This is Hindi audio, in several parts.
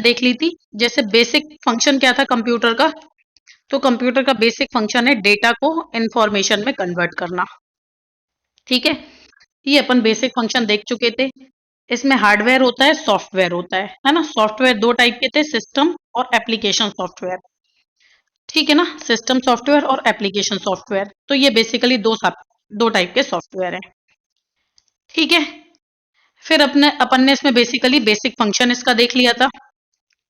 देख ली थी। जैसे बेसिक फंक्शन क्या था कंप्यूटर का, तो कंप्यूटर का बेसिक फंक्शन है डेटा को इंफॉर्मेशन में कन्वर्ट करना। ठीक है, ये अपन बेसिक फंक्शन देख चुके थे। इसमें हार्डवेयर होता है, सॉफ्टवेयर होता है ना। सॉफ्टवेयर दो टाइप के थे, सिस्टम और एप्लीकेशन सॉफ्टवेयर। ठीक है ना, सिस्टम सॉफ्टवेयर और एप्लीकेशन सॉफ्टवेयर। तो ये बेसिकली दो टाइप के सॉफ्टवेयर हैं। ठीक है, फिर अपन ने इसमें बेसिकली बेसिक फंक्शन इसका देख लिया था,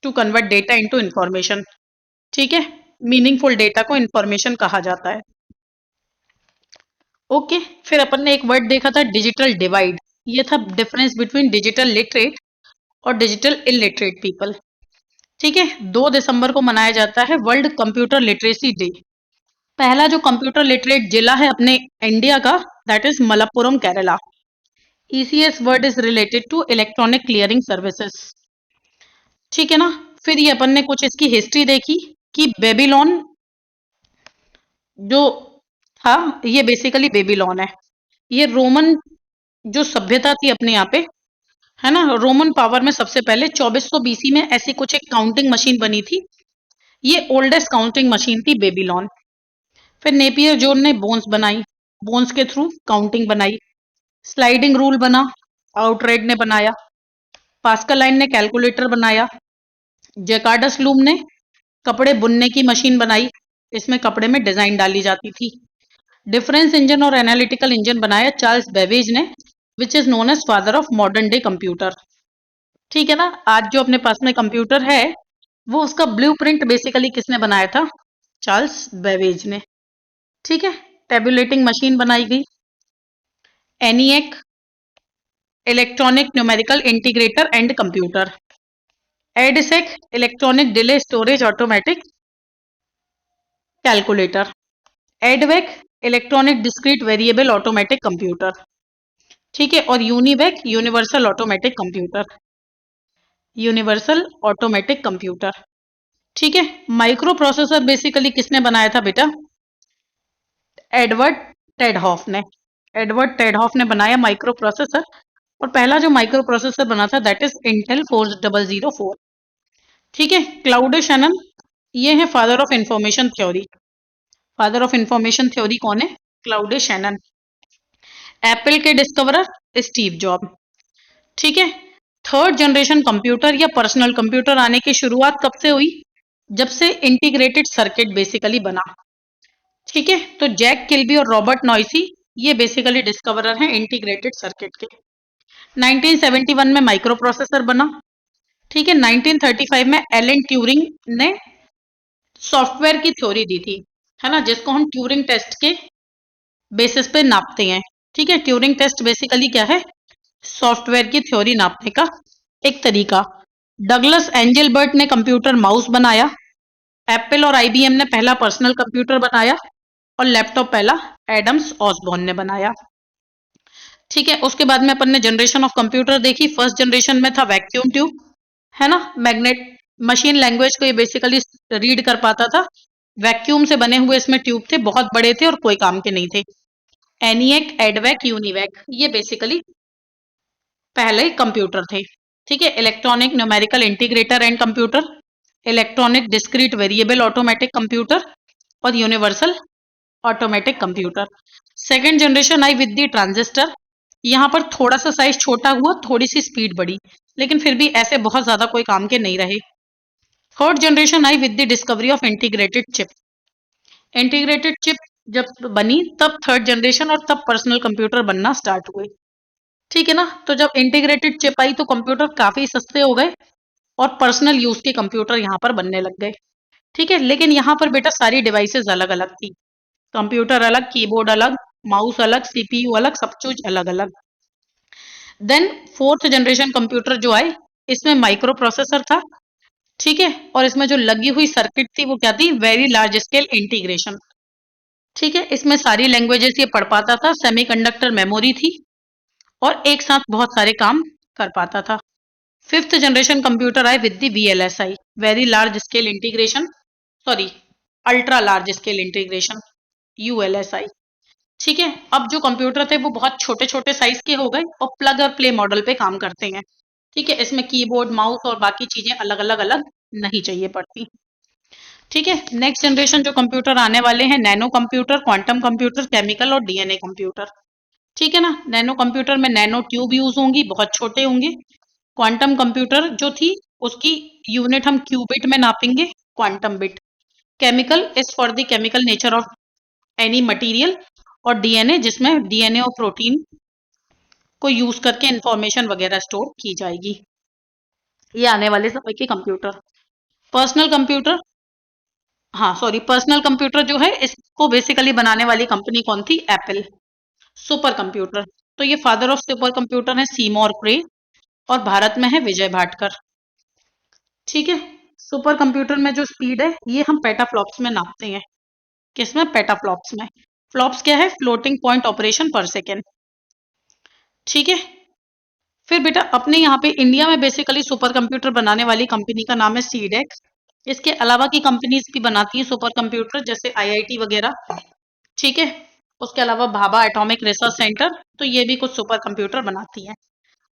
to convert data into information. ठीक है, मीनिंगफुल डेटा को इंफॉर्मेशन कहा जाता है। ओके, फिर अपन ने एक वर्ड देखा था, डिजिटल डिवाइड। ये था डिफरेंस बिटवीन डिजिटल लिटरेट और डिजिटल इलिटरेट पीपल। ठीक है, 2 दिसंबर को मनाया जाता है वर्ल्ड कंप्यूटर लिटरेसी डे। पहला जो कंप्यूटर लिटरेट जिला है अपने इंडिया का, that is Malappuram Kerala. ECS word is related to electronic clearing services. ठीक है ना, फिर ये अपन ने कुछ इसकी हिस्ट्री देखी कि बेबीलोन जो था, ये बेसिकली बेबीलोन है। ये रोमन जो सभ्यता थी अपने यहाँ पे, है ना, रोमन पावर में सबसे पहले 2400 बीसी में ऐसी कुछ एक काउंटिंग मशीन बनी थी। ये ओल्डेस्ट काउंटिंग मशीन थी बेबीलोन। फिर नेपियर जोन ने बोन्स बनाई, बोन्स के थ्रू काउंटिंग बनाई। स्लाइडिंग रूल बना, आउटरेड ने बनाया। पास्कल लाइन ने कैलकुलेटर बनाया। जैकार्डस लूम ने कपड़े बुनने की मशीन बनाई, इसमें कपड़े में डिजाइन डाली जाती थी। डिफरेंस इंजन और एनालिटिकल इंजन बनाया चार्ल्स बेबेज ने, which is known as father of modern day computer. ठीक है ना, आज जो अपने पास में कंप्यूटर है, वो उसका ब्लूप्रिंट बेसिकली किसने बनाया था? चार्ल्स बेबेज ने। ठीक है, टेबुलेटिंग मशीन बनाई गई। ENIAC, electronic numerical integrator and computer. EDSAC, electronic delay storage automatic calculator. EDVAC, electronic discrete variable automatic computer. ठीक है, और UNIVAC, universal automatic computer. Universal automatic computer. ठीक है, माइक्रो प्रोसेसर बेसिकली किसने बनाया था बेटा? एडवर्ड टेडहॉफ ने। एडवर्ड टेडहॉफ ने बनाया माइक्रो प्रोसेसर, और पहला जो माइक्रो प्रोसेसर बना था दैट इज इंटेल 4004। ठीक है, क्लाउड शैनन, ये है father of information theory. Father of information theory कौन है? Cloud Shannon. एप्पल के डिस्कवरर स्टीव जॉब। ठीक है, थर्ड जनरेशन कंप्यूटर या पर्सनल कंप्यूटर आने की शुरुआत कब से हुई? जब से इंटीग्रेटेड सर्किट बेसिकली बना। ठीक है, तो जैक किल्बी और रॉबर्ट नॉइसी, ये बेसिकली डिस्कवरर हैं इंटीग्रेटेड सर्किट के। 1971 में माइक्रो प्रोसेसर बना। ठीक है, 1935 में एलन ट्यूरिंग ने सॉफ्टवेयर की थ्योरी दी थी, है ना, जिसको हम ट्यूरिंग टेस्ट के बेसिस पे नापते हैं। ठीक है, ट्यूरिंग टेस्ट बेसिकली क्या है? सॉफ्टवेयर की थ्योरी नापने का एक तरीका। डगलस एंजलबर्ट ने कंप्यूटर माउस बनाया। एप्पल और आईबीएम ने पहला पर्सनल कंप्यूटर बनाया, और लैपटॉप पहला एडम्स ऑसबॉर्न ने बनाया। ठीक है, उसके बाद में अपन ने जनरेशन ऑफ कंप्यूटर देखी। फर्स्ट जनरेशन में था वैक्यूम ट्यूब, है ना, मैग्नेट मशीन लैंग्वेज को ये बेसिकली रीड कर पाता था। वैक्यूम से बने हुए इसमें ट्यूब थे, बहुत बड़े थे और कोई काम के नहीं थे। एनिएक, एडवैक, यूनिवैक, ये बेसिकली पहले कंप्यूटर थे। ठीक है, electronic numerical integrator and computer, electronic discrete variable automatic computer, और universal automatic computer. Second generation I with the transistor. यहाँ पर थोड़ा सा साइज छोटा हुआ, थोड़ी सी स्पीड बढ़ी, लेकिन फिर भी ऐसे बहुत ज्यादा कोई काम के नहीं रहे। Third generation I with the discovery of integrated chip. Integrated chip जब बनी तब थर्ड जनरेशन, और तब पर्सनल कंप्यूटर बनना स्टार्ट हुए। ठीक है ना, तो जब इंटीग्रेटेड चिप आई तो कंप्यूटर काफी सस्ते हो गए, और पर्सनल यूज के कंप्यूटर यहाँ पर बनने लग गए। ठीक है, लेकिन यहाँ पर बेटा सारी डिवाइसेस अलग अलग थी। कंप्यूटर अलग, कीबोर्ड अलग, माउस अलग, सीपीयू अलग, सब कुछ अलग अलग। देन फोर्थ जनरेशन कंप्यूटर जो आए, इसमें माइक्रो प्रोसेसर था। ठीक है, और इसमें जो लगी हुई सर्किट थी वो क्या थी? Very large scale integration. ठीक है, इसमें सारी लैंग्वेजेस ये पढ़ पाता था, सेमीकंडक्टर मेमोरी थी, और एक साथ बहुत सारे काम कर पाता था। फिफ्थ जनरेशन कंप्यूटर आए with the VLSI, very large scale integration, sorry, ultra large scale integration, ULSI. ठीक है, अब जो कंप्यूटर थे वो बहुत छोटे छोटे साइज के हो गए, और प्लग और प्ले मॉडल पे काम करते हैं। ठीक है, इसमें कीबोर्ड, माउस और बाकी चीजें अलग अलग अलग नहीं चाहिए पड़ती। ठीक है, नेक्स्ट जनरेशन जो कंप्यूटर आने वाले हैं, nano computer, quantum computer, chemical और डीएनए कंप्यूटर। ठीक है ना, नैनो कंप्यूटर में नैनो ट्यूब यूज होंगी, बहुत छोटे होंगे। क्वांटम कंप्यूटर जो थी उसकी यूनिट हम क्यूबिट में नापेंगे, quantum bit. Chemical is for the chemical nature of any material, और डीएनए जिसमें डीएनए और प्रोटीन को यूज करके इंफॉर्मेशन वगैरह स्टोर की जाएगी। ये आने वाले समय के कंप्यूटर। पर्सनल कंप्यूटर, हाँ सॉरी, पर्सनल कंप्यूटर जो है इसको बेसिकली बनाने वाली कंपनी कौन थी? एप्पल। सुपर कंप्यूटर, तो ये फादर ऑफ सुपर कंप्यूटर है सीमोर क्रे, और भारत में है विजय भाटकर। ठीक है, सुपर कंप्यूटर में जो स्पीड है ये हम पेटाफ्लॉप्स में नापते हैं। किसमें? पेटाफ्लॉप्स में। फ्लॉप्स क्या है? फ्लोटिंग पॉइंट ऑपरेशन पर सेकेंड। ठीक है, फिर बेटा अपने यहाँ पे इंडिया में बेसिकली सुपर कंप्यूटर बनाने वाली कंपनी का नाम है सीडेक्स। इसके अलावा की कंपनीज भी बनाती हैं सुपर कंप्यूटर, जैसे आईआईटी वगैरह। ठीक है, उसके अलावा भाभा एटॉमिक रिसर्च सेंटर, तो ये भी कुछ सुपर कंप्यूटर बनाती है।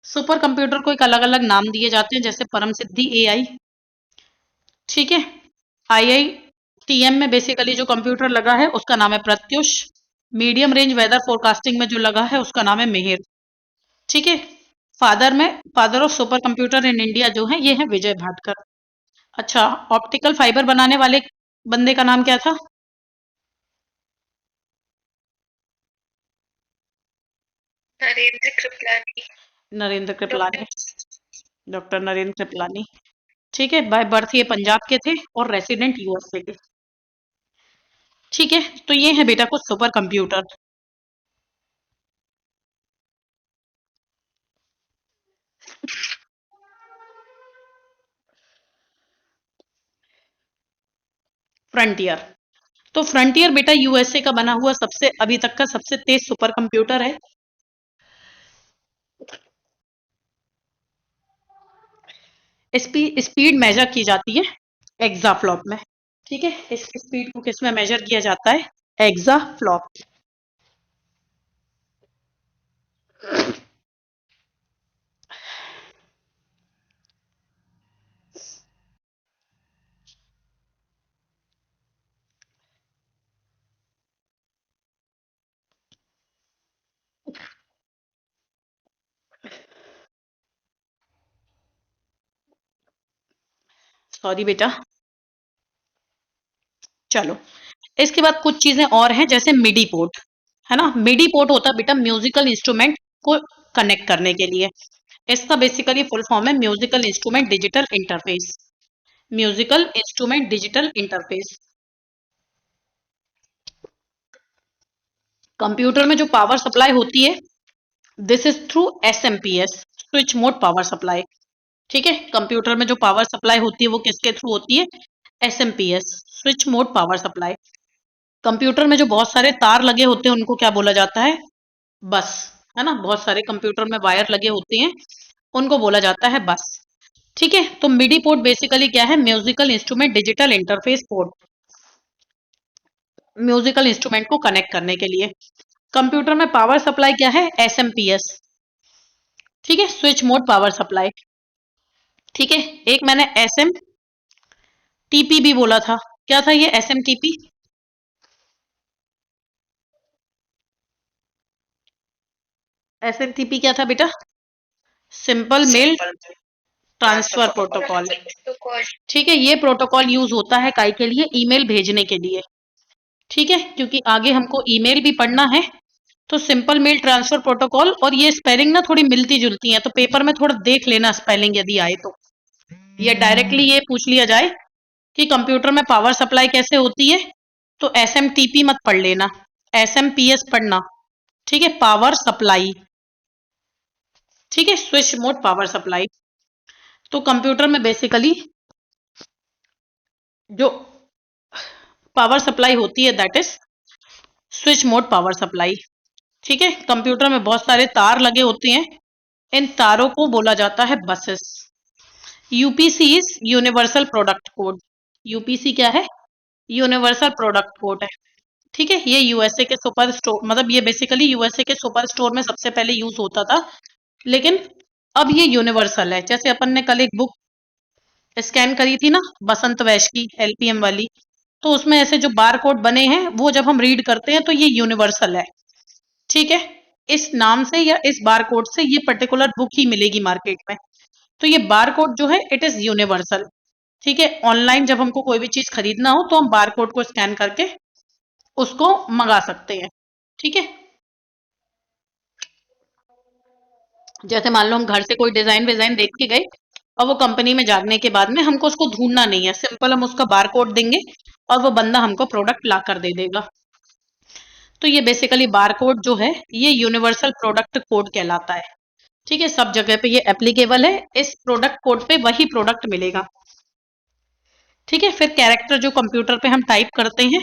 सुपर कंप्यूटर को एक अलग अलग नाम दिए जाते हैं, जैसे परम सिद्धि एआई। ठीक है, आईआईटीएम में बेसिकली जो कंप्यूटर लगा है उसका नाम है Pratyush. Medium range weather forecasting में जो लगा है उसका नाम है मिहिर। ठीक है, father of super computer in India जो है ये है विजय भाटकर। अच्छा, ऑप्टिकल फाइबर बनाने वाले बंदे का नाम क्या था? नरेंद्र कृपलानी। नरेंद्र कृपलानी, डॉक्टर नरेंद्र कृपलानी। ठीक है, बाय बर्थ ये पंजाब के थे और रेसिडेंट यूएसए के। ठीक है, तो ये है बेटा कुछ सुपर कंप्यूटर। फ्रंटियर, तो फ्रंटियर बेटा यूएसए का बना हुआ सबसे अभी तक का सबसे तेज सुपर कंप्यूटर है। स्पीड मेजर की जाती है एक्साफ्लॉप में। ठीक है, इसकी स्पीड को किस में मेजर किया जाता है? एक्साफ्लॉप। सॉरी बेटा, चलो इसके बाद कुछ चीजें और हैं, जैसे मिडी पोर्ट, है ना। मिडी पोर्ट होता है बेटा म्यूजिकल इंस्ट्रूमेंट को कनेक्ट करने के लिए। इसका बेसिकली फुल फॉर्म है musical instrument digital interface. Musical instrument digital interface. Computer में जो पावर सप्लाई होती है, this is through SMPS, switch mode power supply. ठीक है, कंप्यूटर में जो पावर सप्लाई होती है वो किसके थ्रू होती है? SMPS, switch mode power supply. Computer में जो बहुत सारे तार लगे होते हैं उनको क्या बोला जाता है? बस, है ना। बहुत सारे कंप्यूटर में वायर लगे होते हैं, उनको बोला जाता है बस। ठीक है, तो मिडी पोर्ट बेसिकली क्या है? Musical instrument digital interface port, musical instrument को कनेक्ट करने के लिए। कंप्यूटर में पावर सप्लाई क्या है? एसएमपीएस। ठीक है, स्विच मोड पावर सप्लाई। ठीक है, एक मैंने एसएम टीपी भी बोला था, क्या था ये एसएम टीपी? एसएमटीपी क्या था बेटा? Simple mail transfer protocol. ठीक है, ये प्रोटोकॉल यूज होता है काय के लिए? ईमेल भेजने के लिए। ठीक है, क्योंकि आगे हमको ईमेल भी पढ़ना है, तो सिंपल मेल ट्रांसफर प्रोटोकॉल। और ये स्पेलिंग ना थोड़ी मिलती जुलती है, तो पेपर में थोड़ा देख लेना स्पेलिंग यदि आए तो। या डायरेक्टली ये पूछ लिया जाए कि कंप्यूटर में पावर सप्लाई कैसे होती है, तो एसएमटीपी मत पढ़ लेना, एसएमपीएस पढ़ना। ठीक है, पावर सप्लाई। ठीक है, स्विच मोड पावर सप्लाई। तो कंप्यूटर में बेसिकली जो पावर सप्लाई होती है that is switch mode power supply. ठीक है, कंप्यूटर में बहुत सारे तार लगे होते हैं, इन तारों को बोला जाता है buses. UPC is universal product code. UPC क्या है? यूनिवर्सल प्रोडक्ट कोड है। ठीक है, ये यूएसए के सुपर स्टोर, मतलब ये बेसिकली यूएसए के सुपर स्टोर में सबसे पहले यूज होता था, लेकिन अब ये यूनिवर्सल है। जैसे अपन ने कल एक बुक स्कैन करी थी ना, बसंत वैश की LPM वाली, तो उसमें ऐसे जो बार कोड बने हैं वो जब हम रीड करते हैं तो ये यूनिवर्सल है। ठीक है, इस नाम से या इस बार कोड से ये पर्टिकुलर बुक ही मिलेगी मार्केट में। तो ये बार कोड जो है इट इज यूनिवर्सल। ठीक है, ऑनलाइन जब हमको कोई भी चीज खरीदना हो तो हम बार कोड को स्कैन करके उसको मंगा सकते हैं। ठीक है, जैसे मान लो हम घर से कोई डिजाइन विजाइन देख के गए और वो कंपनी में जाने के बाद में हमको उसको ढूंढना नहीं है, सिंपल हम उसका बार कोड देंगे और वो बंदा हमको प्रोडक्ट ला कर दे देगा। तो ये बेसिकली बार कोड जो है ये यूनिवर्सल प्रोडक्ट कोड कहलाता है। ठीक है, सब जगह पे ये एप्लीकेबल है, इस प्रोडक्ट कोड पे वही प्रोडक्ट मिलेगा। ठीक है, फिर कैरेक्टर जो कंप्यूटर पे हम टाइप करते हैं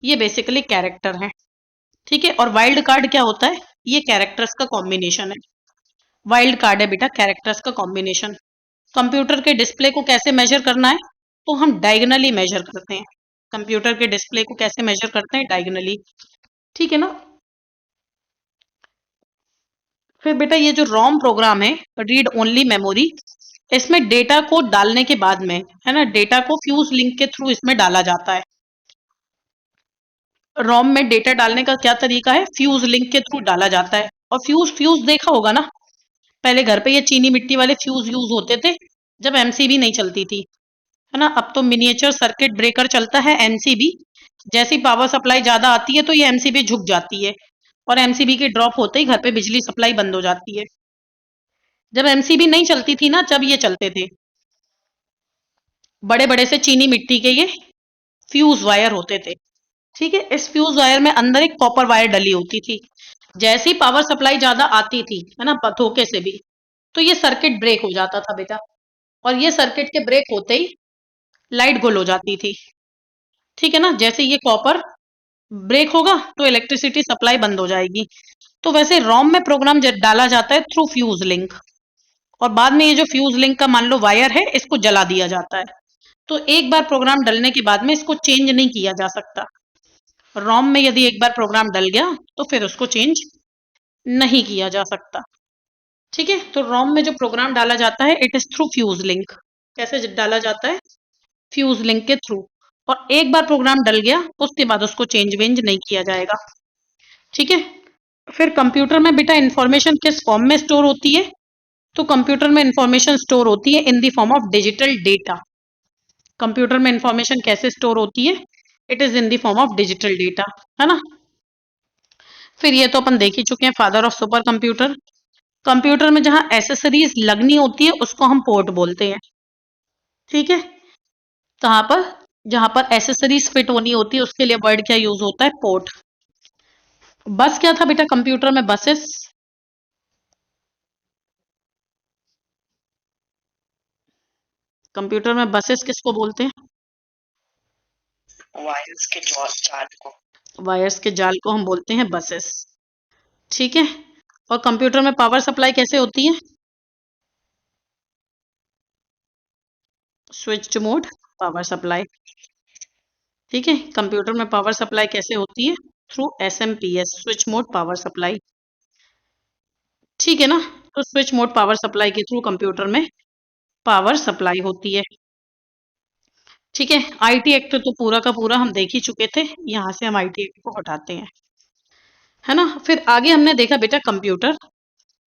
ये बेसिकली कैरेक्टर है। ठीक है, और वाइल्ड कार्ड क्या होता है? ये कैरेक्टर्स का कॉम्बिनेशन है। वाइल्ड कार्ड है बेटा कैरेक्टर्स का कॉम्बिनेशन। कंप्यूटर के डिस्प्ले को कैसे मेजर करना है? तो हम डायगनली मेजर करते हैं। कंप्यूटर के डिस्प्ले को कैसे मेजर करते हैं? डायगनली। ठीक है ना। फिर बेटा ये जो रोम प्रोग्राम है, रीड ओनली मेमोरी, इसमें डेटा को डालने के बाद में, है ना, डेटा को फ्यूज लिंक के थ्रू इसमें डाला जाता है। रोम में डेटा डालने का क्या तरीका है? फ्यूज लिंक के थ्रू डाला जाता है। और फ्यूज फ्यूज देखा होगा ना, पहले घर पे ये चीनी मिट्टी वाले फ्यूज यूज होते थे जब MCB नहीं चलती थी, है ना। अब तो मिनिएचर सर्किट ब्रेकर चलता है MCB। जैसी पावर सप्लाई ज्यादा आती है तो ये MCB झुक जाती है और MCB के ड्रॉप होते ही घर पे बिजली सप्लाई बंद हो जाती है। जब MCB नहीं चलती थी ना, जब ये चलते थे बड़े बड़े से चीनी मिट्टी के ये फ्यूज वायर होते थे। ठीक है, इस फ्यूज वायर में अंदर एक कॉपर वायर डली होती थी। जैसी पावर सप्लाई ज्यादा आती थी, है ना, धोखे से भी, तो ये सर्किट ब्रेक हो जाता था बेटा। और ये सर्किट के ब्रेक होते ही लाइट गुल हो जाती थी। ठीक है ना, जैसे ये कॉपर ब्रेक होगा तो इलेक्ट्रिसिटी सप्लाई बंद हो जाएगी। तो वैसे रोम में प्रोग्राम डाला जाता है थ्रू फ्यूज लिंक, और बाद में ये जो फ्यूज लिंक का मान लो वायर है इसको जला दिया जाता है। तो एक बार प्रोग्राम डलने के बाद में इसको चेंज नहीं किया जा सकता। रोम में यदि एक बार प्रोग्राम डल गया तो फिर उसको चेंज नहीं किया जा सकता। ठीक है, तो रोम में जो प्रोग्राम डाला जाता है it is through fuse link. कैसे डाला जाता है? फ्यूज लिंक के थ्रू। और एक बार प्रोग्राम डल गया उसके बाद उसको चेंज वेंज नहीं किया जाएगा। ठीक है, फिर कंप्यूटर में बेटा इंफॉर्मेशन किस फॉर्म में स्टोर होती है? तो कंप्यूटर में इंफॉर्मेशन स्टोर होती है in the form of digital data. Computer में इंफॉर्मेशन कैसे स्टोर होती है? It is in the form of digital data, है ना। फिर ये तो अपन देख ही चुके हैं, father of super computer. Computer में जहां एसेसरीज लगनी होती है उसको हम पोर्ट बोलते हैं। ठीक है, कहां पर? जहां पर एसेसरीज फिट होनी होती है उसके लिए वर्ड क्या यूज होता है? पोर्ट। बस क्या था बेटा कंप्यूटर में? बसेस। कंप्यूटर में बसेस किसको बोलते हैं? वायर्स के जाल को। वायर्स के जाल को हम बोलते हैं बसेस। ठीक है, और कंप्यूटर में पावर सप्लाई कैसे होती है? Switch mode power supply. ठीक है, कंप्यूटर में पावर सप्लाई कैसे होती है? Through SMPS, switch mode power supply. ठीक है ना, तो स्विच मोड पावर सप्लाई के थ्रू कंप्यूटर में पावर सप्लाई होती है। ठीक है, IT एक्ट तो पूरा का पूरा हम देख ही चुके थे, यहाँ से हम IT एक्ट को हटाते हैं, है ना। फिर आगे हमने देखा बेटा कंप्यूटर,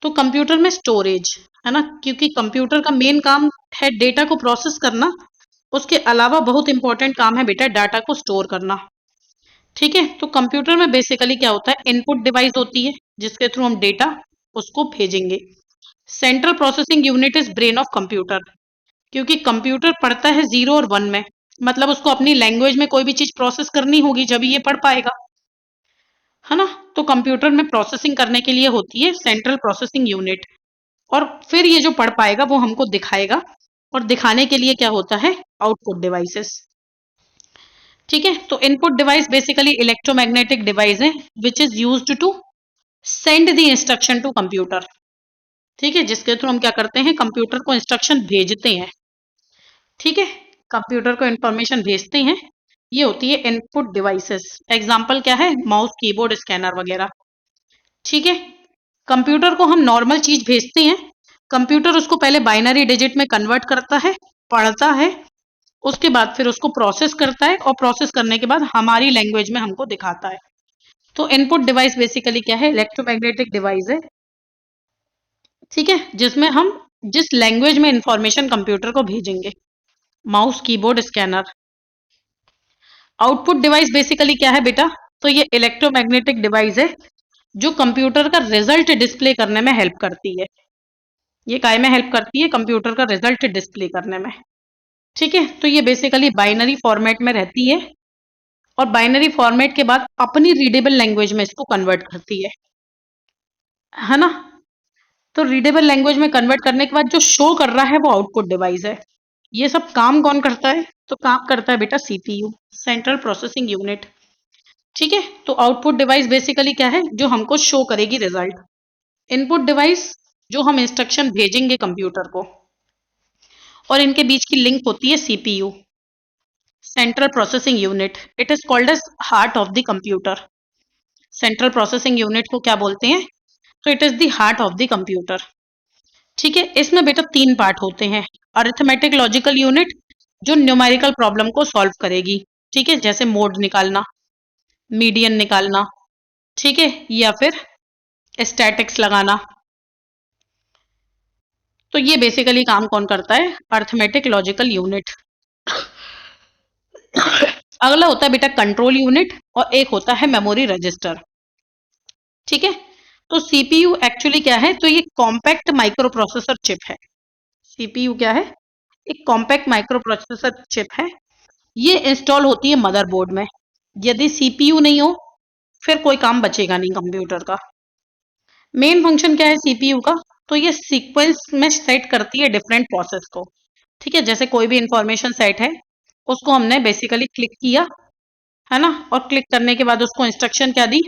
तो कंप्यूटर में स्टोरेज, है ना, क्योंकि कंप्यूटर का मेन काम है डेटा को प्रोसेस करना, उसके अलावा बहुत इंपॉर्टेंट काम है बेटा डाटा को स्टोर करना। ठीक है, तो कंप्यूटर में बेसिकली क्या होता है? इनपुट डिवाइस होती है जिसके थ्रू हम डेटा उसको भेजेंगे। Central processing unit is brain of computer, क्योंकि कंप्यूटर पढ़ता है 0 और 1 में, मतलब उसको अपनी लैंग्वेज में कोई भी चीज प्रोसेस करनी होगी जब ये पढ़ पाएगा, है ना। तो कंप्यूटर में प्रोसेसिंग करने के लिए होती है सेंट्रल प्रोसेसिंग यूनिट, और फिर ये जो पढ़ पाएगा वो हमको दिखाएगा, और दिखाने के लिए क्या होता है? Output devices. ठीक है, तो input device basically electromagnetic device है which is used to send the instruction to computer. ठीक है, जिसके थ्रू हम क्या करते हैं? कंप्यूटर को इंस्ट्रक्शन भेजते हैं। ठीक है, कंप्यूटर को इंफॉर्मेशन भेजते हैं, ये होती है इनपुट डिवाइसेस। एग्जाम्पल क्या है? माउस, कीबोर्ड, स्कैनर वगैरह। ठीक है, कंप्यूटर को हम नॉर्मल चीज भेजते हैं कंप्यूटर उसको पहले बाइनरी डिजिट में कन्वर्ट करता है, पढ़ता है, उसके बाद फिर उसको प्रोसेस करता है और प्रोसेस करने के बाद हमारी लैंग्वेज में हमको दिखाता है। तो इनपुट डिवाइस बेसिकली क्या है, इलेक्ट्रोमैग्नेटिक डिवाइस है, ठीक है, जिसमें हम जिस लैंग्वेज में इंफॉर्मेशन कंप्यूटर को भेजेंगे, mouse, keyboard, scanner. Output device basically क्या है बेटा, तो ये इलेक्ट्रोमैग्नेटिक डिवाइस है जो कंप्यूटर का रिजल्ट डिस्प्ले करने में हेल्प करती है। ये काय में हेल्प करती है, कंप्यूटर का रिजल्ट डिस्प्ले करने में, ठीक है। तो ये बेसिकली बाइनरी फॉर्मेट में रहती है और बाइनरी फॉर्मेट के बाद अपनी रीडेबल लैंग्वेज में इसको कन्वर्ट करती है ना। तो रीडेबल लैंग्वेज में कन्वर्ट करने के बाद जो शो कर रहा है वो आउटपुट डिवाइस है। ये सब काम कौन करता है, तो काम करता है बेटा सीपीयू, सेंट्रल प्रोसेसिंग यूनिट, ठीक है। तो आउटपुट डिवाइस बेसिकली क्या है, जो हमको शो करेगी रिजल्ट। इनपुट डिवाइस जो हम इंस्ट्रक्शन भेजेंगे कंप्यूटर को, और इनके बीच की लिंक होती है CPU, central processing unit. It is called as heart of the computer. Central processing unit को क्या बोलते हैं, तो it is the heart of the computer, ठीक है। इसमें बेटा 3 पार्ट होते हैं। अरिथमेटिक लॉजिकल यूनिट जो न्यूमेरिकल प्रॉब्लम को सॉल्व करेगी, ठीक है, जैसे मोड निकालना, मीडियन निकालना, ठीक है, या फिर स्टैटिक्स लगाना। तो ये बेसिकली काम कौन करता है, अरिथमेटिक लॉजिकल यूनिट। अगला होता है बेटा कंट्रोल यूनिट और एक होता है मेमोरी रजिस्टर, ठीक है। तो सीपीयू एक्चुअली क्या है, तो ये कॉम्पैक्ट माइक्रो प्रोसेसर चिप है। सीपीयू क्या है, एक कॉम्पैक्ट माइक्रो प्रोसेसर चिप है। ये इंस्टॉल होती है मदरबोर्ड में। यदि सीपीयू नहीं हो फिर कोई काम बचेगा नहीं कंप्यूटर का। मेन फंक्शन क्या है सीपीयू का, तो ये सीक्वेंस में सेट करती है डिफरेंट प्रोसेस को, ठीक है। जैसे कोई भी इंफॉर्मेशन सेट है, उसको हमने बेसिकली क्लिक किया, है ना, और क्लिक करने के बाद उसको इंस्ट्रक्शन क्या दी,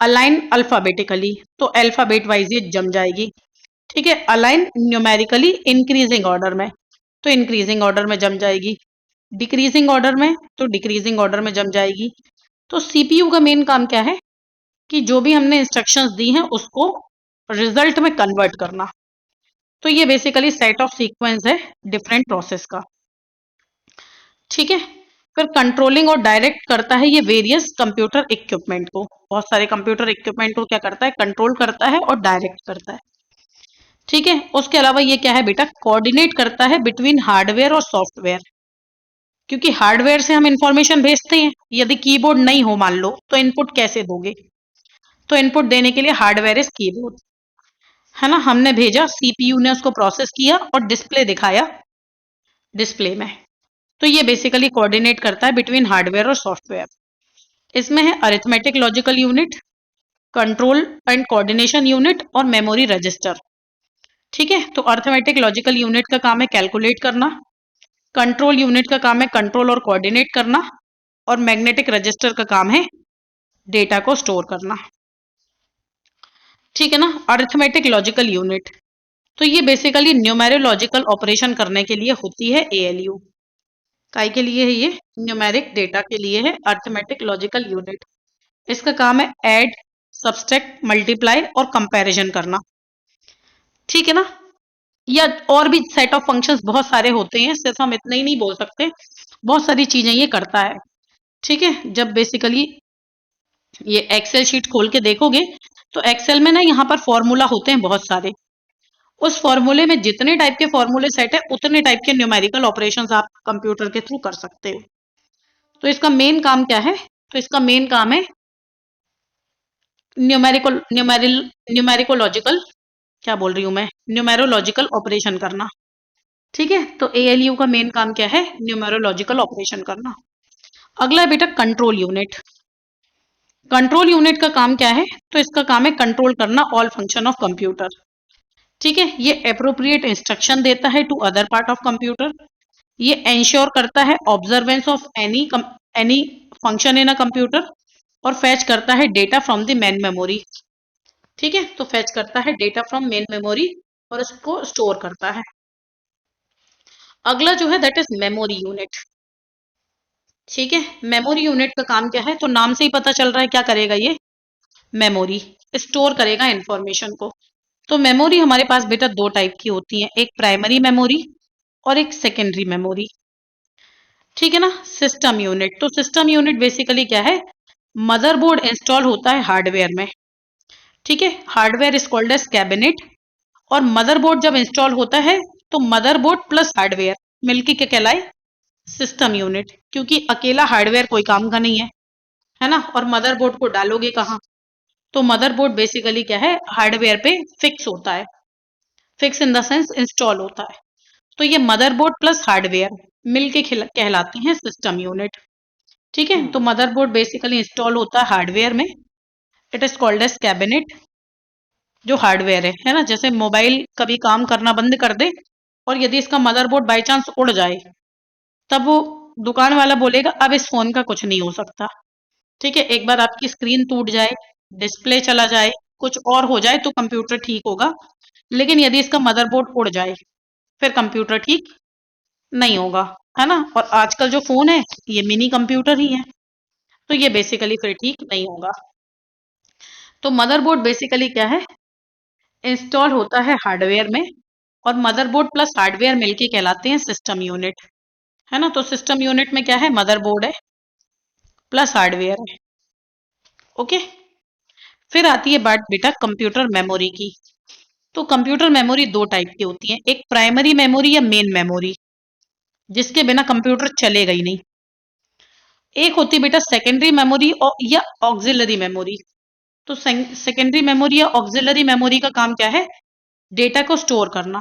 अलाइन अल्फाबेटिकली, तो अल्फाबेट वाइज ये जम जाएगी, ठीक है। अलाइन न्यूमेरिकली इंक्रीजिंग ऑर्डर में, तो इंक्रीजिंग ऑर्डर में जम जाएगी। डिक्रीजिंग ऑर्डर में, तो डिक्रीजिंग ऑर्डर में जम जाएगी। तो सीपीयू का मेन काम क्या है कि जो भी हमने इंस्ट्रक्शंस दी हैं उसको रिजल्ट में कन्वर्ट करना। तो ये बेसिकली सेट ऑफ सीक्वेंस है डिफरेंट प्रोसेस का, ठीक है। फिर कंट्रोलिंग और डायरेक्ट करता है ये वेरियस कंप्यूटर इक्विपमेंट को। बहुत सारे कंप्यूटर इक्विपमेंट को क्या करता है, कंट्रोल करता है और डायरेक्ट करता है, ठीक है। उसके अलावा ये क्या है बेटा, कोऑर्डिनेट करता है बिटवीन हार्डवेयर और सॉफ्टवेयर, क्योंकि हार्डवेयर से हम इंफॉर्मेशन भेजते हैं। यदि कीबोर्ड नहीं हो मान लो तो इनपुट कैसे दोगे, तो इनपुट देने के लिए हार्डवेयर इज कीबोर्ड, है ना। हमने भेजा, सीपीयू ने उसको प्रोसेस किया और डिस्प्ले दिखाया डिस्प्ले में। तो ये बेसिकली कोऑर्डिनेट करता है बिटवीन हार्डवेयर और सॉफ्टवेयर। इसमें है arithmetic logical unit, control and coordination unit और मेमोरी रजिस्टर, ठीक है। तो अरिथमेटिक लॉजिकल यूनिट का काम है कैलकुलेट करना, कंट्रोल यूनिट का काम है कंट्रोल और कोऑर्डिनेट करना, और मैग्नेटिक रजिस्टर का काम है डेटा को स्टोर करना, ठीक है ना। अरिथमेटिक लॉजिकल यूनिट, तो ये बेसिकली न्यूमेरोलॉजिकल ऑपरेशन करने के लिए होती है एएलयू। काय के लिए है ये, न्यूमेरिक डेटा के लिए है अरिथमेटिक लॉजिकल यूनिट। इसका काम है ऐड, सब्सट्रैक्ट, मल्टीप्लाई और कंपैरिजन करना, ठीक है ना। या और भी सेट ऑफ फंक्शंस बहुत सारे होते हैं, सिर्फ हम इतने ही नहीं बोल सकते, बहुत सारी चीजें ये करता है, ठीक है। जब बेसिकली ये एक्सेल शीट खोल के देखोगे तो एक्सेल में ना यहाँ पर फॉर्मूला होते हैं बहुत सारे। उस फॉर्मूले में जितने टाइप के फॉर्मूले सेट है उतने टाइप के न्यूमेरिकल ऑपरेशंस आप कंप्यूटर के थ्रू कर सकते हो। तो इसका मेन काम क्या है, तो इसका मेन काम है न्यूमेरिकोलॉजिकल, क्या बोल रही हूं मैं, न्यूमेरोलॉजिकल ऑपरेशन करना, ठीक है। तो एएलयू का मेन काम क्या है, न्यूमेरोलॉजिकल ऑपरेशन करना। अगला है बेटा कंट्रोल यूनिट। कंट्रोल यूनिट का काम क्या है, तो इसका काम है कंट्रोल करना ऑल फंक्शन ऑफ कंप्यूटर, ठीक है। ये अप्रोप्रिएट इंस्ट्रक्शन देता है to other part of computer. ये एंश्योर करता है observance of any function in a computer, और फैच करता है data from the main memory, ठीक है। तो फैच करता है डेटा फ्रॉम मेन मेमोरी और इसको स्टोर करता है। अगला जो है दैट इज मेमोरी यूनिट, ठीक है। मेमोरी यूनिट का काम क्या है, तो नाम से ही पता चल रहा है क्या करेगा ये, मेमोरी स्टोर करेगा इंफॉर्मेशन को, तो मेमोरी हमारे पास बेटा दो टाइप की होती है, एक प्राइमरी मेमोरी और एक सेकेंडरी मेमोरी। ठीक है ना। सिस्टम यूनिट, तो सिस्टम यूनिट बेसिकली क्या है, मदरबोर्ड इंस्टॉल होता है हार्डवेयर में। ठीक है, hardware is called as cabinet. और मदरबोर्ड जब इंस्टॉल होता है तो मदरबोर्ड प्लस हार्डवेयर मिलके क्या कहलाए, सिस्टम यूनिट। क्योंकि अकेला हार्डवेयर कोई काम का नहीं है ना। और मदरबोर्ड को डालोगे कहाँ, तो मदरबोर्ड बेसिकली क्या है, हार्डवेयर पे फिक्स होता है, fix in the sense install होता है। तो ये मदरबोर्ड प्लस हार्डवेयर मिलके कहलाती हैं सिस्टम यूनिट। ठीक है, तो मदरबोर्ड बेसिकली इंस्टॉल होता है हार्डवेयर में, it is called as cabinet, जो हार्डवेयर है ना। जैसे मोबाइल कभी काम करना बंद कर दे और यदि इसका मदरबोर्ड बाई चांस उड़ जाए, तब वो दुकान वाला बोलेगा अब इस फोन का कुछ नहीं हो सकता। ठीक है, एक बार आपकी स्क्रीन टूट जाए, डिस्प्ले चला जाए, कुछ और हो जाए तो कंप्यूटर ठीक होगा, लेकिन यदि इसका मदरबोर्ड उड़ जाए फिर कंप्यूटर ठीक नहीं होगा, है ना। और आजकल जो फोन है ये मिनी कंप्यूटर ही है, तो ये बेसिकली फिर ठीक नहीं होगा। तो मदरबोर्ड बेसिकली क्या है, इंस्टॉल होता है हार्डवेयर में, और मदरबोर्ड प्लस हार्डवेयर मिलके कहलाते हैं सिस्टम यूनिट, है ना। तो सिस्टम यूनिट में क्या है, मदरबोर्ड है प्लस हार्डवेयर है। ओके, फिर आती है बात बेटा कंप्यूटर मेमोरी की। तो कंप्यूटर मेमोरी दो टाइप की होती है, एक प्राइमरी मेमोरी या मेन मेमोरी, जिसके बिना कंप्यूटर चलेगा ही नहीं। एक होती है बेटा सेकेंडरी मेमोरी या ऑक्सिलरी मेमोरी। तो सेकेंडरी मेमोरी या ऑक्सिलरी मेमोरी का काम क्या है, डेटा को स्टोर करना।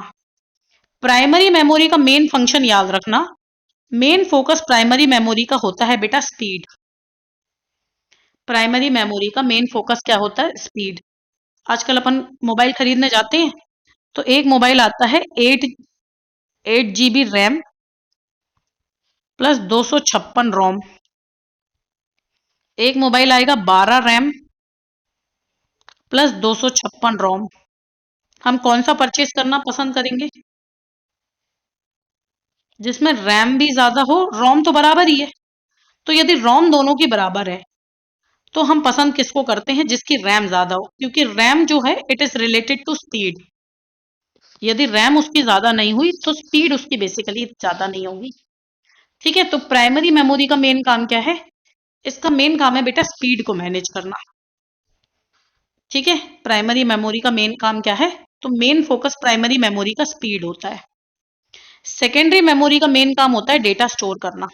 प्राइमरी मेमोरी का मेन फंक्शन याद रखना, मेन फोकस प्राइमरी मेमोरी का होता है बेटा स्पीड। प्राइमरी मेमोरी का मेन फोकस क्या होता है, स्पीड। आजकल अपन मोबाइल खरीदने जाते हैं तो एक मोबाइल आता है 8 GB रैम प्लस 256 रोम, एक मोबाइल आएगा 12 रैम प्लस 256 रोम। हम कौन सा परचेज करना पसंद करेंगे, जिसमें रैम भी ज्यादा हो, रोम तो बराबर ही है। तो यदि रोम दोनों की बराबर है तो हम पसंद किसको करते हैं, जिसकी रैम ज्यादा हो, क्योंकि रैम जो है it is related to speed. यदि रैम उसकी ज्यादा नहीं हुई तो स्पीड उसकी बेसिकली ज्यादा नहीं होगी। ठीक है, तो प्राइमरी मेमोरी का मेन काम क्या है, इसका मेन काम है बेटा स्पीड को मैनेज करना। ठीक है, प्राइमरी मेमोरी का मेन काम क्या है, तो मेन फोकस प्राइमरी मेमोरी का स्पीड होता है। सेकेंडरी मेमोरी का मेन काम होता है डेटा स्टोर करना।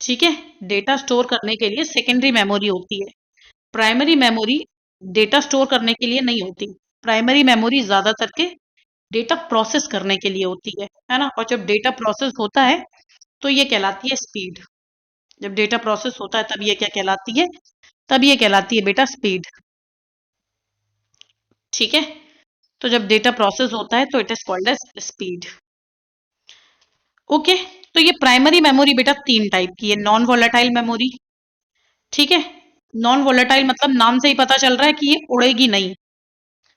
ठीक है, डेटा स्टोर करने के लिए सेकेंडरी मेमोरी होती है, प्राइमरी मेमोरी डेटा स्टोर करने के लिए नहीं होती। प्राइमरी मेमोरी ज्यादातर के डेटा प्रोसेस करने के लिए होती है ना। और जब डेटा प्रोसेस होता है तो ये कहलाती है स्पीड। जब डेटा प्रोसेस होता है तब ये क्या कहलाती है, तब ये कहलाती है बेटा स्पीड। ठीक है, तो जब डेटा प्रोसेस होता है तो it is called as speed. Okay, तो ये प्राइमरी मेमोरी बेटा तीन टाइप की है, नॉन वोलेटाइल मेमोरी। ठीक है, नॉन वोलेटाइल मतलब नाम से ही पता चल रहा है कि ये उड़ेगी नहीं,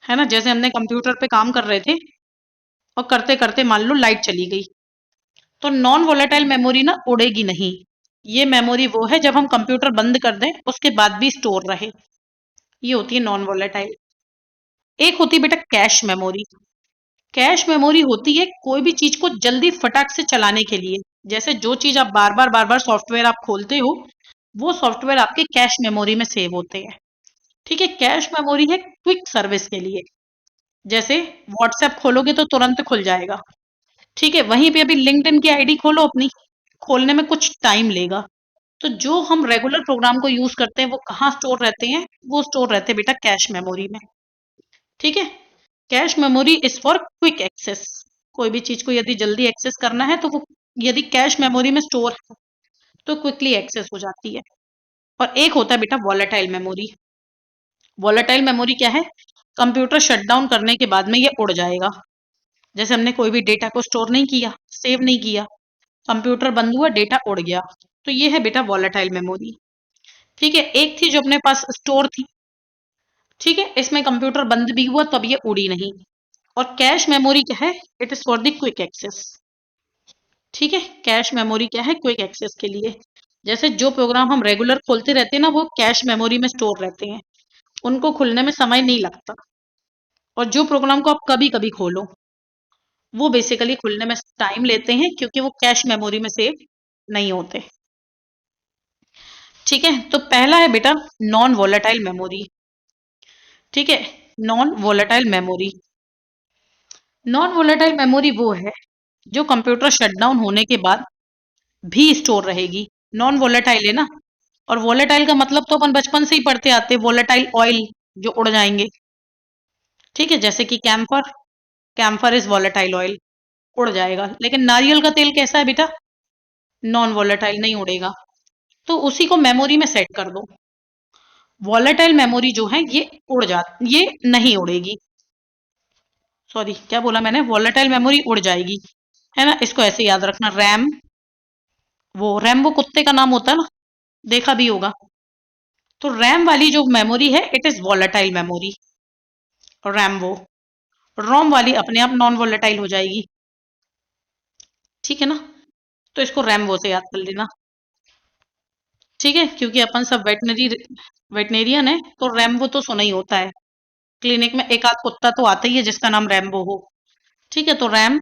है ना। जैसे हमने कंप्यूटर पे काम कर रहे थे और करते करते मान लो लाइट चली गई, तो नॉन वोलेटाइल मेमोरी ना उड़ेगी नहीं। ये मेमोरी वो है जब हम कंप्यूटर बंद कर दें उसके बाद भी स्टोर रहे, ये होती है नॉन वोलेटाइल। एक होती है बेटा कैश मेमोरी। कैश मेमोरी होती है कोई भी चीज को जल्दी फटाक से चलाने के लिए। जैसे जो चीज आप बार बार सॉफ्टवेयर आप खोलते हो, वो सॉफ्टवेयर आपके कैश मेमोरी में सेव होते हैं। ठीक है, कैश मेमोरी है क्विक सर्विस के लिए। जैसे व्हाट्सएप खोलोगे तो तुरंत खुल जाएगा। ठीक है, वहीं पे अभी लिंक्डइन की आईडी खोलो अपनी, खोलने में कुछ टाइम लेगा। तो जो हम रेगुलर प्रोग्राम को यूज करते हैं वो कहाँ स्टोर रहते हैं, वो स्टोर रहते हैं बेटा कैश मेमोरी में। ठीक है, cache memory is for quick access. कोई भी चीज को यदि जल्दी एक्सेस करना है तो वो यदि कैश मेमोरी में स्टोर है तो क्विकली एक्सेस हो जाती है। और एक होता है बेटा वॉलेटाइल मेमोरी। वॉलेटाइल मेमोरी क्या है, कंप्यूटर शटडाउन करने के बाद में ये उड़ जाएगा। जैसे हमने कोई भी डेटा को स्टोर नहीं किया, सेव नहीं किया, कंप्यूटर बंद हुआ, डेटा उड़ गया, तो ये है बेटा वॉलेटाइल मेमोरी। ठीक है, एक थी जो अपने पास स्टोर थी। ठीक है, इसमें कंप्यूटर बंद भी हुआ तब ये उड़ी नहीं। और कैश मेमोरी क्या है, it is for the quick access. ठीक है, कैश मेमोरी क्या है, क्विक एक्सेस के लिए। जैसे जो प्रोग्राम हम रेगुलर खोलते रहते हैं ना वो कैश मेमोरी में स्टोर रहते हैं, उनको खुलने में समय नहीं लगता। और जो प्रोग्राम को आप कभी कभी खोलो वो बेसिकली खुलने में टाइम लेते हैं क्योंकि वो कैश मेमोरी में सेव नहीं होते। ठीक है, तो पहला है बेटा नॉन वोलेटाइल मेमोरी। ठीक है, non volatile memory. Non volatile memory वो है जो कंप्यूटर शटडाउन होने के बाद भी स्टोर रहेगी। नॉन वोलेटाइल है ना, और वोलेटाइल का मतलब तो अपन बचपन से ही पढ़ते आते हैं, वोलेटाइल ऑयल जो उड़ जाएंगे। ठीक है, जैसे कि camphor, camphor is volatile oil, उड़ जाएगा। लेकिन नारियल का तेल कैसा है बेटा? नॉन वोलेटाइल, नहीं उड़ेगा। तो उसी को मेमोरी में सेट कर दो। वॉलेटाइल मेमोरी जो है ये उड़ जा, ये नहीं उड़ेगी। सॉरी, क्या बोला मैंने? वॉलेटाइल मेमोरी उड़ जाएगी, है ना। इसको ऐसे याद रखना। रैम, वो रैम्बो कुत्ते का नाम होता है ना, देखा भी होगा। तो रैम वाली जो मेमोरी है it is volatile memory. RAM वो, रोम वाली अपने आप नॉन वॉलेटाइल हो जाएगी। ठीक है ना, तो इसको रैम वो से याद कर लेना। ठीक है, क्योंकि अपन सब वेटनेरियन है तो रैम्बो तो सुना ही होता है। क्लिनिक में एक आध कुत्ता तो आता ही है जिसका नाम रैम्बो हो। ठीक है, तो रैम,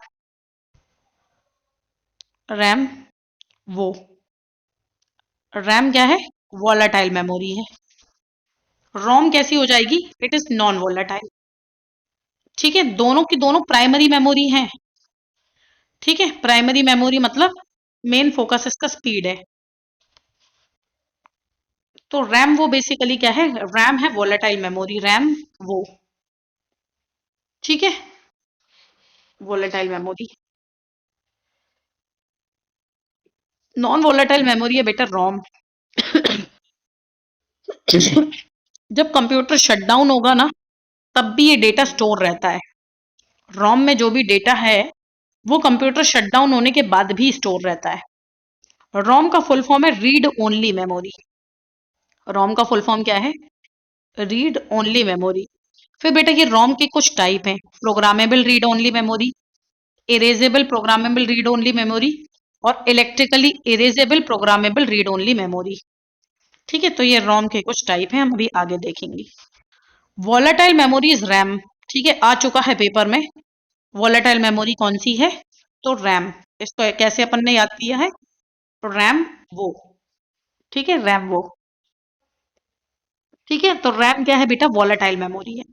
रैम वो, रैम क्या है? वॉलेटाइल मेमोरी है। रोम कैसी हो जाएगी? It is non volatile. ठीक है, दोनों की दोनों प्राइमरी मेमोरी हैं। ठीक है, प्राइमरी मेमोरी मतलब मेन फोकस इसका स्पीड है। तो रैम वो बेसिकली क्या है? रैम है वॉलेटाइल मेमोरी, रैम वो। ठीक है, volatile memory. Non volatile memory है बेटा रोम। जब कंप्यूटर शटडाउन होगा ना तब भी ये डेटा स्टोर रहता है। रोम में जो भी डेटा है वो कंप्यूटर शटडाउन होने के बाद भी स्टोर रहता है। रोम का फुल फॉर्म है रीड ओनली मेमोरी। रोम का फुल फॉर्म क्या है? Read only memory. फिर बेटा ये रोम के कुछ टाइप हैं। Programmable read only memory, erasable programmable read only memory, और electrically erasable programmable read only memory. ठीक है, तो ये रोम के कुछ टाइप हैं, हम अभी आगे देखेंगे। Volatile memory is RAM. ठीक है, आ चुका है पेपर में। वॉलेटाइल मेमोरी कौन सी है? तो रैम। इसको कैसे अपन ने याद किया है? तो रैम वो। ठीक है, रैम वो। ठीक है, तो रैम क्या है बेटा? वॉलेटाइल मेमोरी है।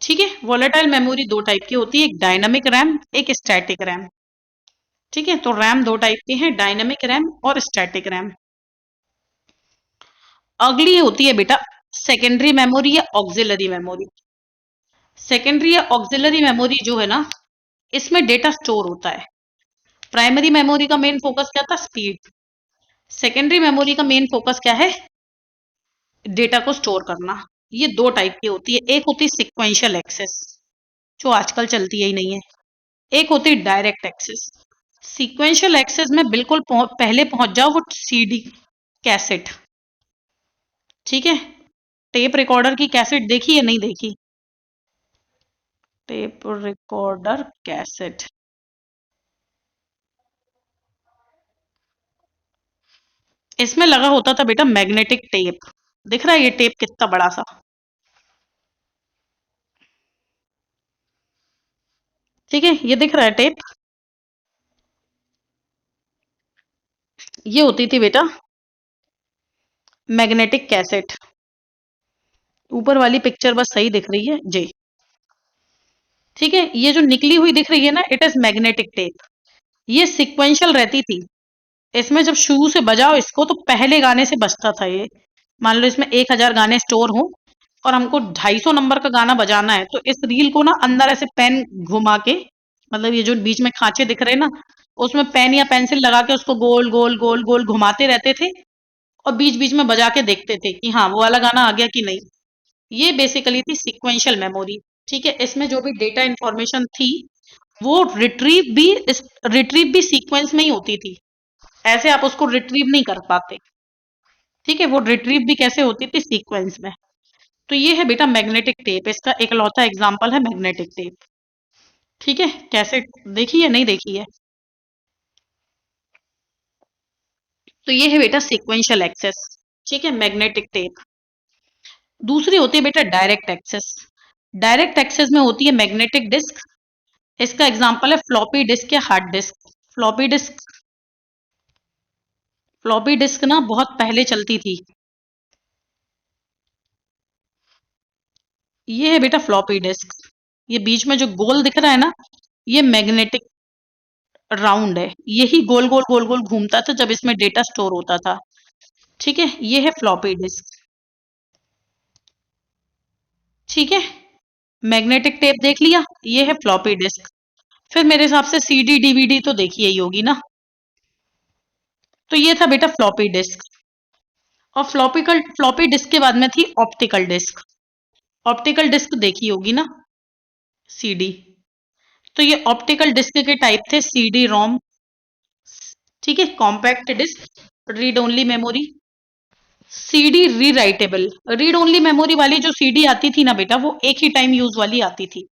ठीक है, वॉलेटाइल मेमोरी दो टाइप की होती है, एक डायनामिक रैम, एक स्टैटिक रैम। ठीक है, तो रैम दो टाइप के हैं, डायनामिक रैम और स्टैटिक रैम। अगली होती है बेटा सेकेंडरी मेमोरी या ऑक्सिलरी मेमोरी। सेकेंडरी या ऑक्सिलरी मेमोरी जो है ना, इसमें डेटा स्टोर होता है। प्राइमरी मेमोरी का मेन फोकस क्या था? स्पीड। सेकेंडरी मेमोरी का मेन फोकस क्या है? डेटा को स्टोर करना। ये दो टाइप की होती है, एक होती है सिक्वेंशियल एक्सेस जो आजकल चलती ही नहीं है, एक होती है डायरेक्ट एक्सेस। सीक्वेंशियल एक्सेस में बिल्कुल पहले पहुंच जाओ वो सीडी कैसेट। ठीक है, टेप रिकॉर्डर की कैसेट देखी या नहीं देखी? टेप रिकॉर्डर कैसेट, इसमें लगा होता था बेटा मैग्नेटिक टेप। दिख रहा है ये टेप कितना बड़ा सा? ठीक है, ये दिख रहा है टेप। ये होती थी बेटा मैग्नेटिक कैसेट। ऊपर वाली पिक्चर बस सही दिख रही है जी। ठीक है, ये जो निकली हुई दिख रही है ना, इट इज मैग्नेटिक टेप। ये सिक्वेंशियल रहती थी। इसमें जब शुरू से बजाओ इसको तो पहले गाने से बजता था ये। मान लो इसमें 1000 गाने स्टोर हो और हमको 250 नंबर का गाना बजाना है, तो इस रील को ना अंदर ऐसे पेन घुमा के, मतलब ये जो बीच में खांचे दिख रहे हैं ना, उसमें पेन या पेंसिल लगा के उसको गोल गोल गोल गोल घुमाते रहते थे और बीच बीच में बजा के देखते थे कि हाँ वो वाला गाना आ गया कि नहीं। ये बेसिकली थी सिक्वेंशियल मेमोरी। ठीक है, इसमें जो भी डेटा इंफॉर्मेशन थी वो रिट्रीव भी सीक्वेंस में ही होती थी। ऐसे आप उसको रिट्रीव नहीं कर पाते। ठीक है, वो रिट्रीव भी कैसे होती थी? सीक्वेंस में। तो ये है बेटा मैग्नेटिक टेप, इसका इकलौता एग्जांपल है मैग्नेटिक टेप। ठीक है, कैसे देखी है नहीं देखी है? तो ये है बेटा सीक्वेंशियल एक्सेस। ठीक है, मैग्नेटिक टेप। दूसरी होती है बेटा डायरेक्ट एक्सेस। डायरेक्ट एक्सेस में होती है मैग्नेटिक डिस्क। इसका एग्जांपल है फ्लॉपी डिस्क या hard disk. Floppy disk, floppy disk ना बहुत पहले चलती थी। ये है बेटा फ्लॉपी डिस्क। ये बीच में जो गोल दिख रहा है ना, ये मैग्नेटिक राउंड है। यही गोल गोल गोल गोल घूमता था जब इसमें डेटा स्टोर होता था। ठीक है, ये है फ्लॉपी डिस्क। ठीक है, मैग्नेटिक टेप देख लिया, ये है फ्लॉपी डिस्क। फिर मेरे हिसाब से सीडी डीवीडी तो देखी ही होगी ना। तो ये था बेटा फ्लॉपी डिस्क। और फ्लॉपी डिस्क के बाद में थी ऑप्टिकल डिस्क। ऑप्टिकल डिस्क देखी होगी ना, सीडी। तो ये ऑप्टिकल डिस्क के टाइप थे सीडी रोम। ठीक है, compact disc, read only memory, CD rewritable. Read only memory वाली जो सीडी आती थी ना बेटा, वो एक ही टाइम यूज वाली आती थी।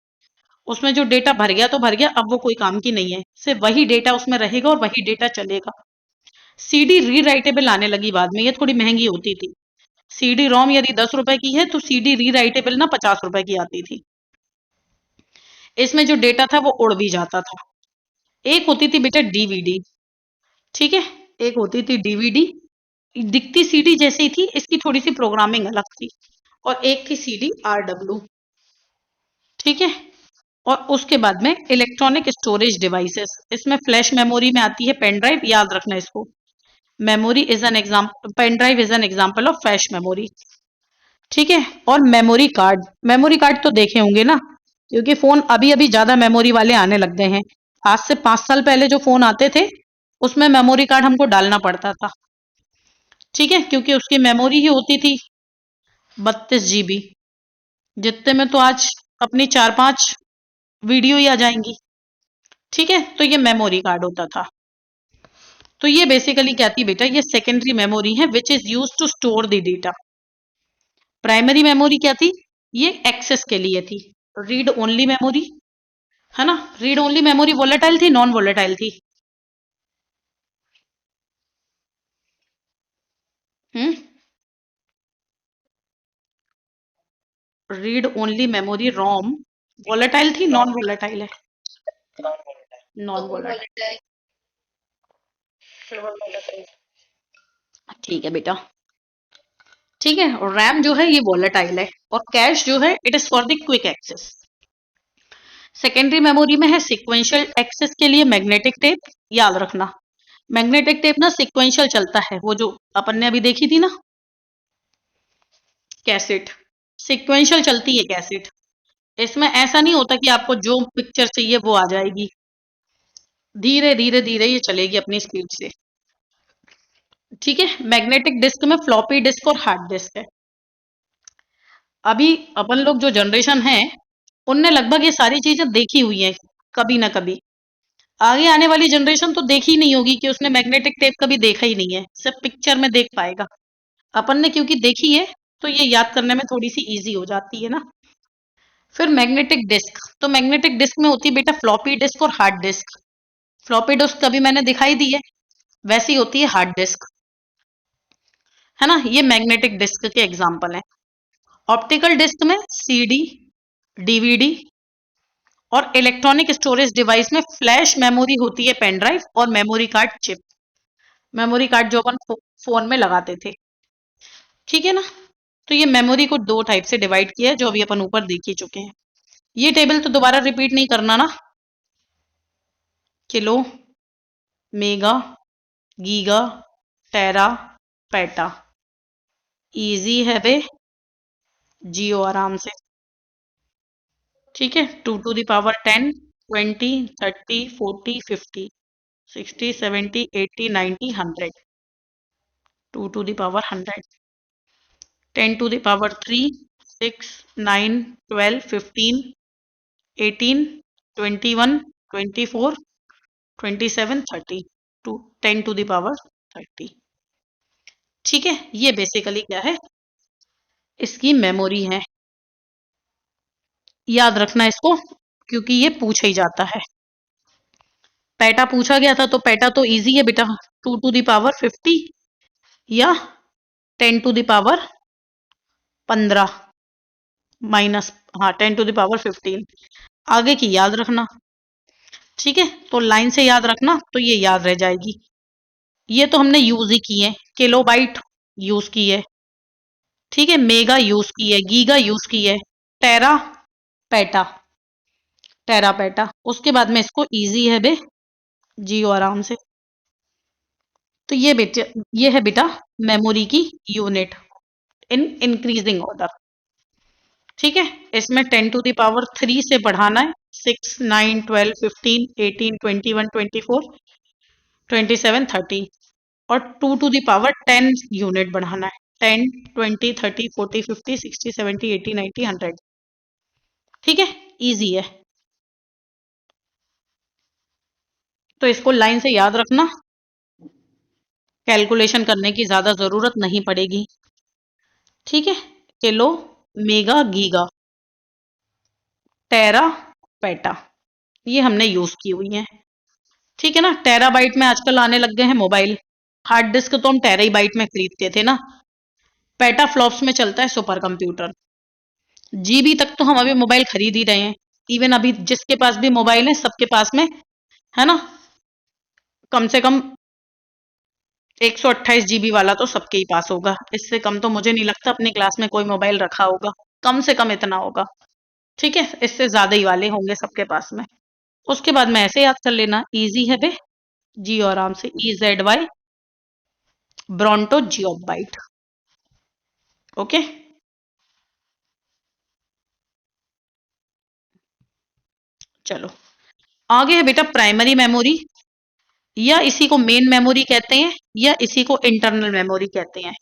उसमें जो डेटा भर गया तो भर गया, अब वो कोई काम की नहीं है, सिर्फ वही डेटा उसमें रहेगा और वही डेटा चलेगा। सीडी रीराइटेबल आने लगी बाद में, ये थोड़ी महंगी होती थी। सीडी रोम यदि 10 रुपए की है तो सीडी रीराइटेबल ना 50 रुपए की आती थी। इसमें जो डेटा था वो उड़ भी जाता था। एक होती थी बेटा डीवीडी। ठीक है, एक होती थी डीवीडी, दिखती सीडी जैसे ही थी, इसकी थोड़ी सी प्रोग्रामिंग अलग थी। और एक थी सीडी आरडब्ल्यू। ठीक है, और उसके बाद में इलेक्ट्रॉनिक स्टोरेज डिवाइसेस। इसमें फ्लैश मेमोरी में आती है पेन ड्राइव, याद रखना इसको। Memory is an example, pen drive is an example of flash memory. ठीक है, और मेमोरी कार्ड। मेमोरी कार्ड तो देखे होंगे ना, क्योंकि फोन अभी अभी ज्यादा मेमोरी वाले आने लग गए हैं। आज से 5 साल पहले जो फोन आते थे, उसमें मेमोरी कार्ड हमको डालना पड़ता था। ठीक है, क्योंकि उसकी मेमोरी ही होती थी 32 GB, जितने में तो आज अपनी 4-5 वीडियो ही आ जाएंगी। ठीक है, तो ये मेमोरी कार्ड होता था। तो ये बेसिकली क्या थी बेटा, ये सेकेंडरी मेमोरी है which is use to store the data. Primary memory क्या थी, ये एक्सेस के लिए थी, रीड ओनली मेमोरी, है ना। रीड ओनली मेमोरी वोलेटाइल थी, नॉन वोलेटाइल थी? रीड ओनली मेमोरी रोम वोलेटाइल थी, नॉन वोलेटाइल है? Non volatile. ठीक है बेटा। ठीक है, और रैम जो है ये वोलेटाइल है, और कैश जो है it is for the quick access. Secondary memory में है सिक्वेंशियल एक्सेस के लिए मैग्नेटिक टेप, याद रखना। मैग्नेटिक टेप ना सिक्वेंशियल चलता है, वो जो अपन ने अभी देखी थी ना कैसेट, सिक्वेंशियल चलती है कैसेट। इसमें ऐसा नहीं होता कि आपको जो पिक्चर चाहिए वो आ जाएगी, धीरे धीरे धीरे ये चलेगी अपनी स्पीड से। ठीक है, मैग्नेटिक डिस्क में फ्लॉपी डिस्क और हार्ड डिस्क है। अभी अपन लोग जो जनरेशन है, उनने लगभग ये सारी चीजें देखी हुई है कभी ना कभी। आगे आने वाली जनरेशन तो देखी नहीं होगी, कि उसने मैग्नेटिक टेप कभी देखा ही नहीं है, सिर्फ पिक्चर में देख पाएगा। अपन ने क्योंकि देखी है, तो ये याद करने में थोड़ी सी इजी हो जाती है ना। फिर मैग्नेटिक डिस्क, तो मैग्नेटिक डिस्क में होती है बेटा फ्लॉपी डिस्क और हार्ड डिस्क। फ्लॉपी डिस्क कभी मैंने दिखाई दी है, वैसी होती है हार्ड डिस्क, है ना। ये मैग्नेटिक डिस्क के एग्जाम्पल हैं। ऑप्टिकल डिस्क में सीडी, डीवीडी, और इलेक्ट्रॉनिक स्टोरेज डिवाइस में फ्लैश मेमोरी होती है पेन ड्राइव, और memory card chip. Memory card जो अपन फोन में लगाते थे। ठीक है ना। तो ये मेमोरी को 2 टाइप से डिवाइड किया है, जो अभी अपन ऊपर देख ही चुके हैं। ये टेबल तो दोबारा रिपीट नहीं करना ना। किलो, मेगा, गीगा, टेरा, पेटा, इजी है वे, जियो आराम से। ठीक है, 2 to the power 10, 20, 30, 40, 50, 60, 70, 80, 90, 100, 2 to the power 100, 10 to the power 3, 6, 9, 12, 15, 18, 21, 24, 27, 30, to 10 to the power 30। ठीक है, ये बेसिकली क्या है, इसकी मेमोरी है। याद रखना इसको, क्योंकि ये पूछा ही जाता है। पेटा पूछा गया था, तो पेटा तो इजी है बेटा, 2 to the power 50 या 10 to the power 15। माइनस, हाँ 10⁻15, आगे की याद रखना। ठीक है, तो लाइन से याद रखना तो ये याद रह जाएगी। ये तो हमने यूज ही की है, किलोबाइट यूज की है, ठीक है, मेगा यूज की है, गीगा यूज की है, टेरा पैटा, टेरा पैटा। उसके बाद में इसको इजी है बे, जियो आराम से। तो ये बेटे, ये है बेटा मेमोरी की यूनिट इन इंक्रीजिंग ऑर्डर। ठीक है, इसमें 10⁻³ से बढ़ाना है, 6, 9, 12, 15, 18, 21, 24, 27, 30, और 2⁻10 यूनिट बढ़ाना है, 10, 20, 30, 40, 50, 60, 70, 80, 90, 100। ठीक है, इजी है, तो इसको लाइन से याद रखना, कैलकुलेशन करने की ज्यादा जरूरत नहीं पड़ेगी। ठीक है, किलो, मेगा, गीगा, टेरा, पेटा, ये हमने यूज की हुई है। ठीक है ना, टेराबाइट में आजकल आने लग गए हैं मोबाइल, हार्ड डिस्क तो हम टेराबाइट में खरीदते थे ना, पेटा फ्लॉप्स में चलता है सुपर कंप्यूटर। जीबी तक तो हम अभी मोबाइल खरीद ही रहे हैं, इवन अभी जिसके पास भी मोबाइल है सबके पास में, है ना, कम से कम 128 GB वाला तो सबके ही पास होगा। इससे कम तो मुझे नहीं लगता अपनी क्लास में कोई मोबाइल रखा होगा, कम से कम इतना होगा। ठीक है, इससे ज्यादा ही वाले होंगे सबके पास में। उसके बाद में ऐसे याद कर लेना, इजी है बे, जी आराम से, EZY ब्रोंटो जियोबाइट। ओके, चलो आगे है बेटा प्राइमरी मेमोरी, या इसी को मेन मेमोरी कहते हैं, या इसी को इंटरनल मेमोरी कहते हैं।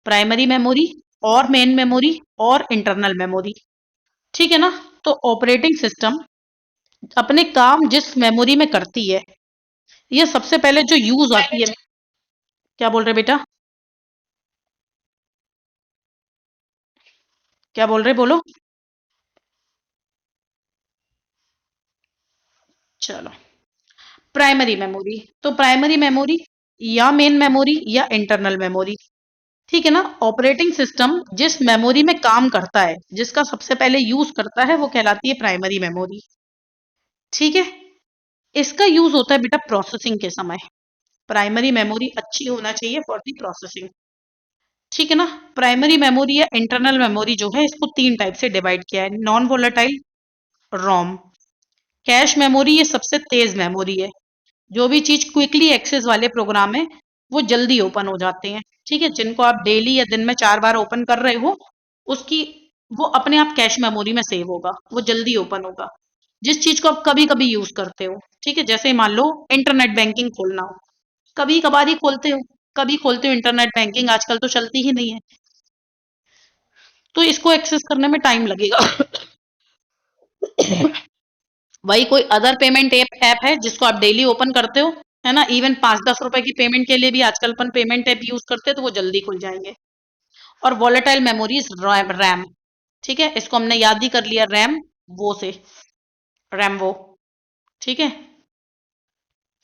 प्राइमरी मेमोरी और मेन मेमोरी और इंटरनल मेमोरी। ठीक है ना, तो ऑपरेटिंग सिस्टम अपने काम जिस मेमोरी में करती है, ये सबसे पहले जो यूज आती है, क्या बोल रहे बेटा, क्या बोल रहे, बोलो। चलो, प्राइमरी मेमोरी, तो प्राइमरी मेमोरी या मेन मेमोरी या इंटरनल मेमोरी। ठीक है ना, ऑपरेटिंग सिस्टम जिस मेमोरी में काम करता है, जिसका सबसे पहले यूज करता है, वो कहलाती है प्राइमरी मेमोरी। ठीक है, इसका यूज होता है बेटा प्रोसेसिंग के समय। प्राइमरी मेमोरी अच्छी होना चाहिए फॉर दी प्रोसेसिंग। ठीक है ना, प्राइमरी मेमोरी या इंटरनल मेमोरी जो है, इसको 3 टाइप से डिवाइड किया है, नॉन वोलेटाइल, रोम, कैश मेमोरी। ये सबसे तेज मेमोरी है, जो भी चीज क्विकली एक्सेस वाले प्रोग्राम है वो जल्दी ओपन हो जाते हैं। ठीक है, जिनको आप डेली या दिन में 4 बार ओपन कर रहे हो, उसकी वो अपने आप कैश मेमोरी में सेव होगा, वो जल्दी ओपन होगा। जिस चीज को आप कभी कभी यूज करते हो, ठीक है, जैसे मान लो इंटरनेट बैंकिंग खोलना हो, कभी कभार ही खोलते हो, कभी खोलते हो इंटरनेट बैंकिंग, आजकल तो चलती ही नहीं है, तो इसको एक्सेस करने में टाइम लगेगा। वही कोई अदर पेमेंट ऐप है जिसको आप डेली ओपन करते हो, है ना, इवन 5-10 रुपए की पेमेंट के लिए भी आजकल अपन पेमेंट ऐप यूज करते हैं, तो वो जल्दी खुल जाएंगे। और वॉलेटाइल मेमोरीज रैम, ठीक है, इसको हमने याद ही कर लिया, रैम वो से, रैम वो। ठीक है,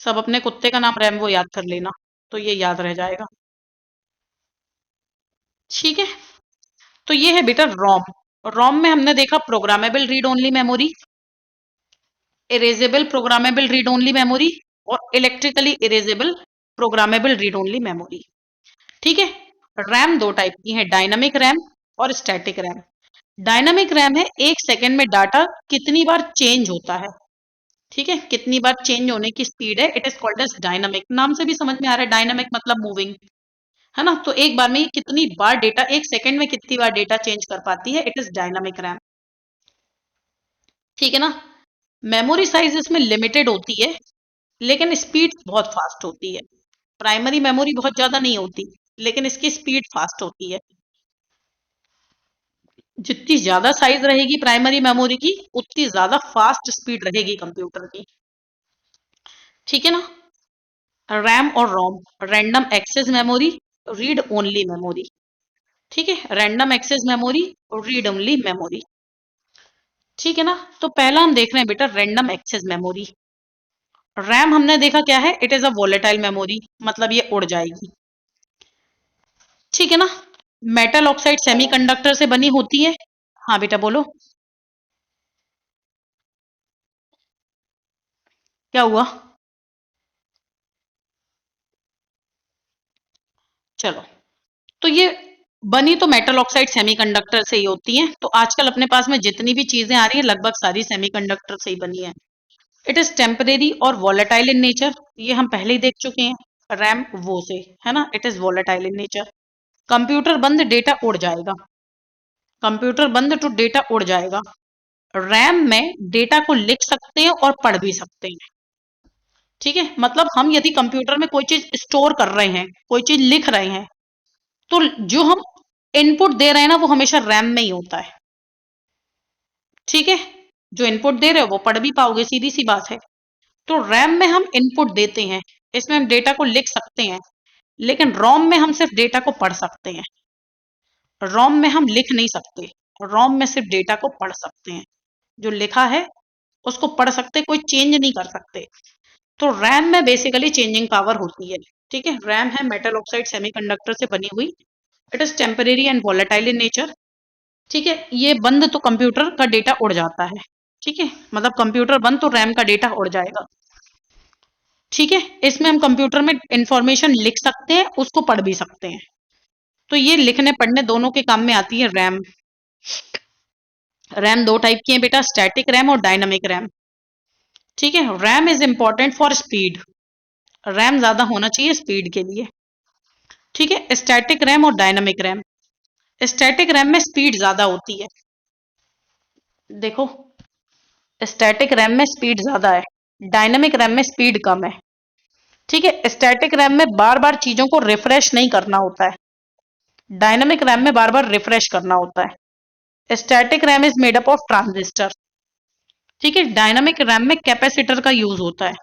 सब अपने कुत्ते का नाम रैम वो याद कर लेना, तो ये याद रह जाएगा। ठीक है, तो ये है बेटा रोम। रोम में हमने देखा programmable read only memory, erasable programmable read only memory, और electrically erasable programmable read only memory. ठीक है, रैम 2 टाइप की है, डायनामिक रैम और स्टैटिक रैम। डायनामिक रैम है 1 सेकेंड में डाटा कितनी बार चेंज होता है। ठीक है, कितनी बार चेंज होने की स्पीड है, it is called as dynamic. नाम से भी समझ में आ रहा है, डायनामिक मतलब मूविंग, है ना, तो एक बार में ये कितनी बार डेटा, 1 सेकेंड में कितनी बार डेटा चेंज कर पाती है, इट इज डायनामिक रैम। ठीक है ना, मेमोरी साइज इसमें लिमिटेड होती है, लेकिन स्पीड बहुत फास्ट होती है। प्राइमरी मेमोरी बहुत ज्यादा नहीं होती, लेकिन इसकी स्पीड फास्ट होती है। जितनी ज्यादा साइज रहेगी प्राइमरी मेमोरी की, उतनी ज्यादा फास्ट स्पीड रहेगी कंप्यूटर की। ठीक है ना, रैम और ROM, random access memory, read only memory. ठीक है, रैंडम एक्सेस मेमोरी और रीड ओनली मेमोरी। ठीक है ना, तो पहला हम देख रहे हैं बेटा रैंडम एक्सेस मेमोरी। रैम हमने देखा क्या है, it is a volatile memory, मतलब ये उड़ जाएगी। ठीक है ना, मेटल ऑक्साइड सेमीकंडक्टर से बनी होती है, हाँ बेटा बोलो, क्या हुआ? चलो, तो ये बनी तो मेटल ऑक्साइड सेमीकंडक्टर से ही होती हैं। तो आजकल अपने पास में जितनी भी चीजें आ रही है लगभग सारी सेमीकंडक्टर से ही बनी है। इट इज टेम्परेरी और वॉलेटाइल इन नेचर, ये हम पहले ही देख चुके हैं। रैम वो से है ना, it is volatile in nature. Computer बंद डेटा उड़ जाएगा, कंप्यूटर बंद तो डेटा उड़ जाएगा। रैम में डेटा को लिख सकते हैं और पढ़ भी सकते हैं। ठीक है, मतलब हम यदि कंप्यूटर में कोई चीज स्टोर कर रहे हैं, कोई चीज लिख रहे हैं, तो जो हम इनपुट दे रहे हैं ना वो हमेशा रैम में ही होता है। ठीक है, जो इनपुट दे रहे हो वो पढ़ भी पाओगे, सीधी सी बात है। तो रैम में हम इनपुट देते हैं, इसमें हम डेटा को लिख सकते हैं, लेकिन रोम में हम सिर्फ डेटा को पढ़ सकते हैं। रोम में हम लिख नहीं सकते, रोम में सिर्फ डेटा को पढ़ सकते हैं। जो लिखा है उसको पढ़ सकते, कोई चेंज नहीं कर सकते। तो रैम में बेसिकली चेंजिंग पावर होती है। ठीक है, रैम है मेटल ऑक्साइड सेमीकंडक्टर से बनी हुई। It is temporary and volatile in nature. ठीक है, ये बंद तो कंप्यूटर का डेटा उड़ जाता है। ठीक है, मतलब कंप्यूटर बंद तो रैम का डेटा उड़ जाएगा। ठीक है, इसमें हम कंप्यूटर में इंफॉर्मेशन लिख सकते हैं, उसको पढ़ भी सकते हैं। तो ये लिखने पढ़ने दोनों के काम में आती है रैम। रैम दो टाइप की है बेटा, स्टैटिक रैम और डायनामिक रैम। ठीक है, RAM is important for speed, RAM ज्यादा होना चाहिए स्पीड के लिए। ठीक है, स्टैटिक रैम और डायनामिक रैम। स्टैटिक रैम में स्पीड ज्यादा होती है, देखो स्टैटिक रैम में स्पीड ज्यादा है, डायनामिक रैम में स्पीड कम है। ठीक है, स्टैटिक रैम में बार बार चीजों को रिफ्रेश नहीं करना होता है, डायनामिक रैम में बार बार रिफ्रेश करना होता है। Static RAM is made up of transistor. ठीक है, डायनामिक रैम में कैपेसिटर का यूज होता है।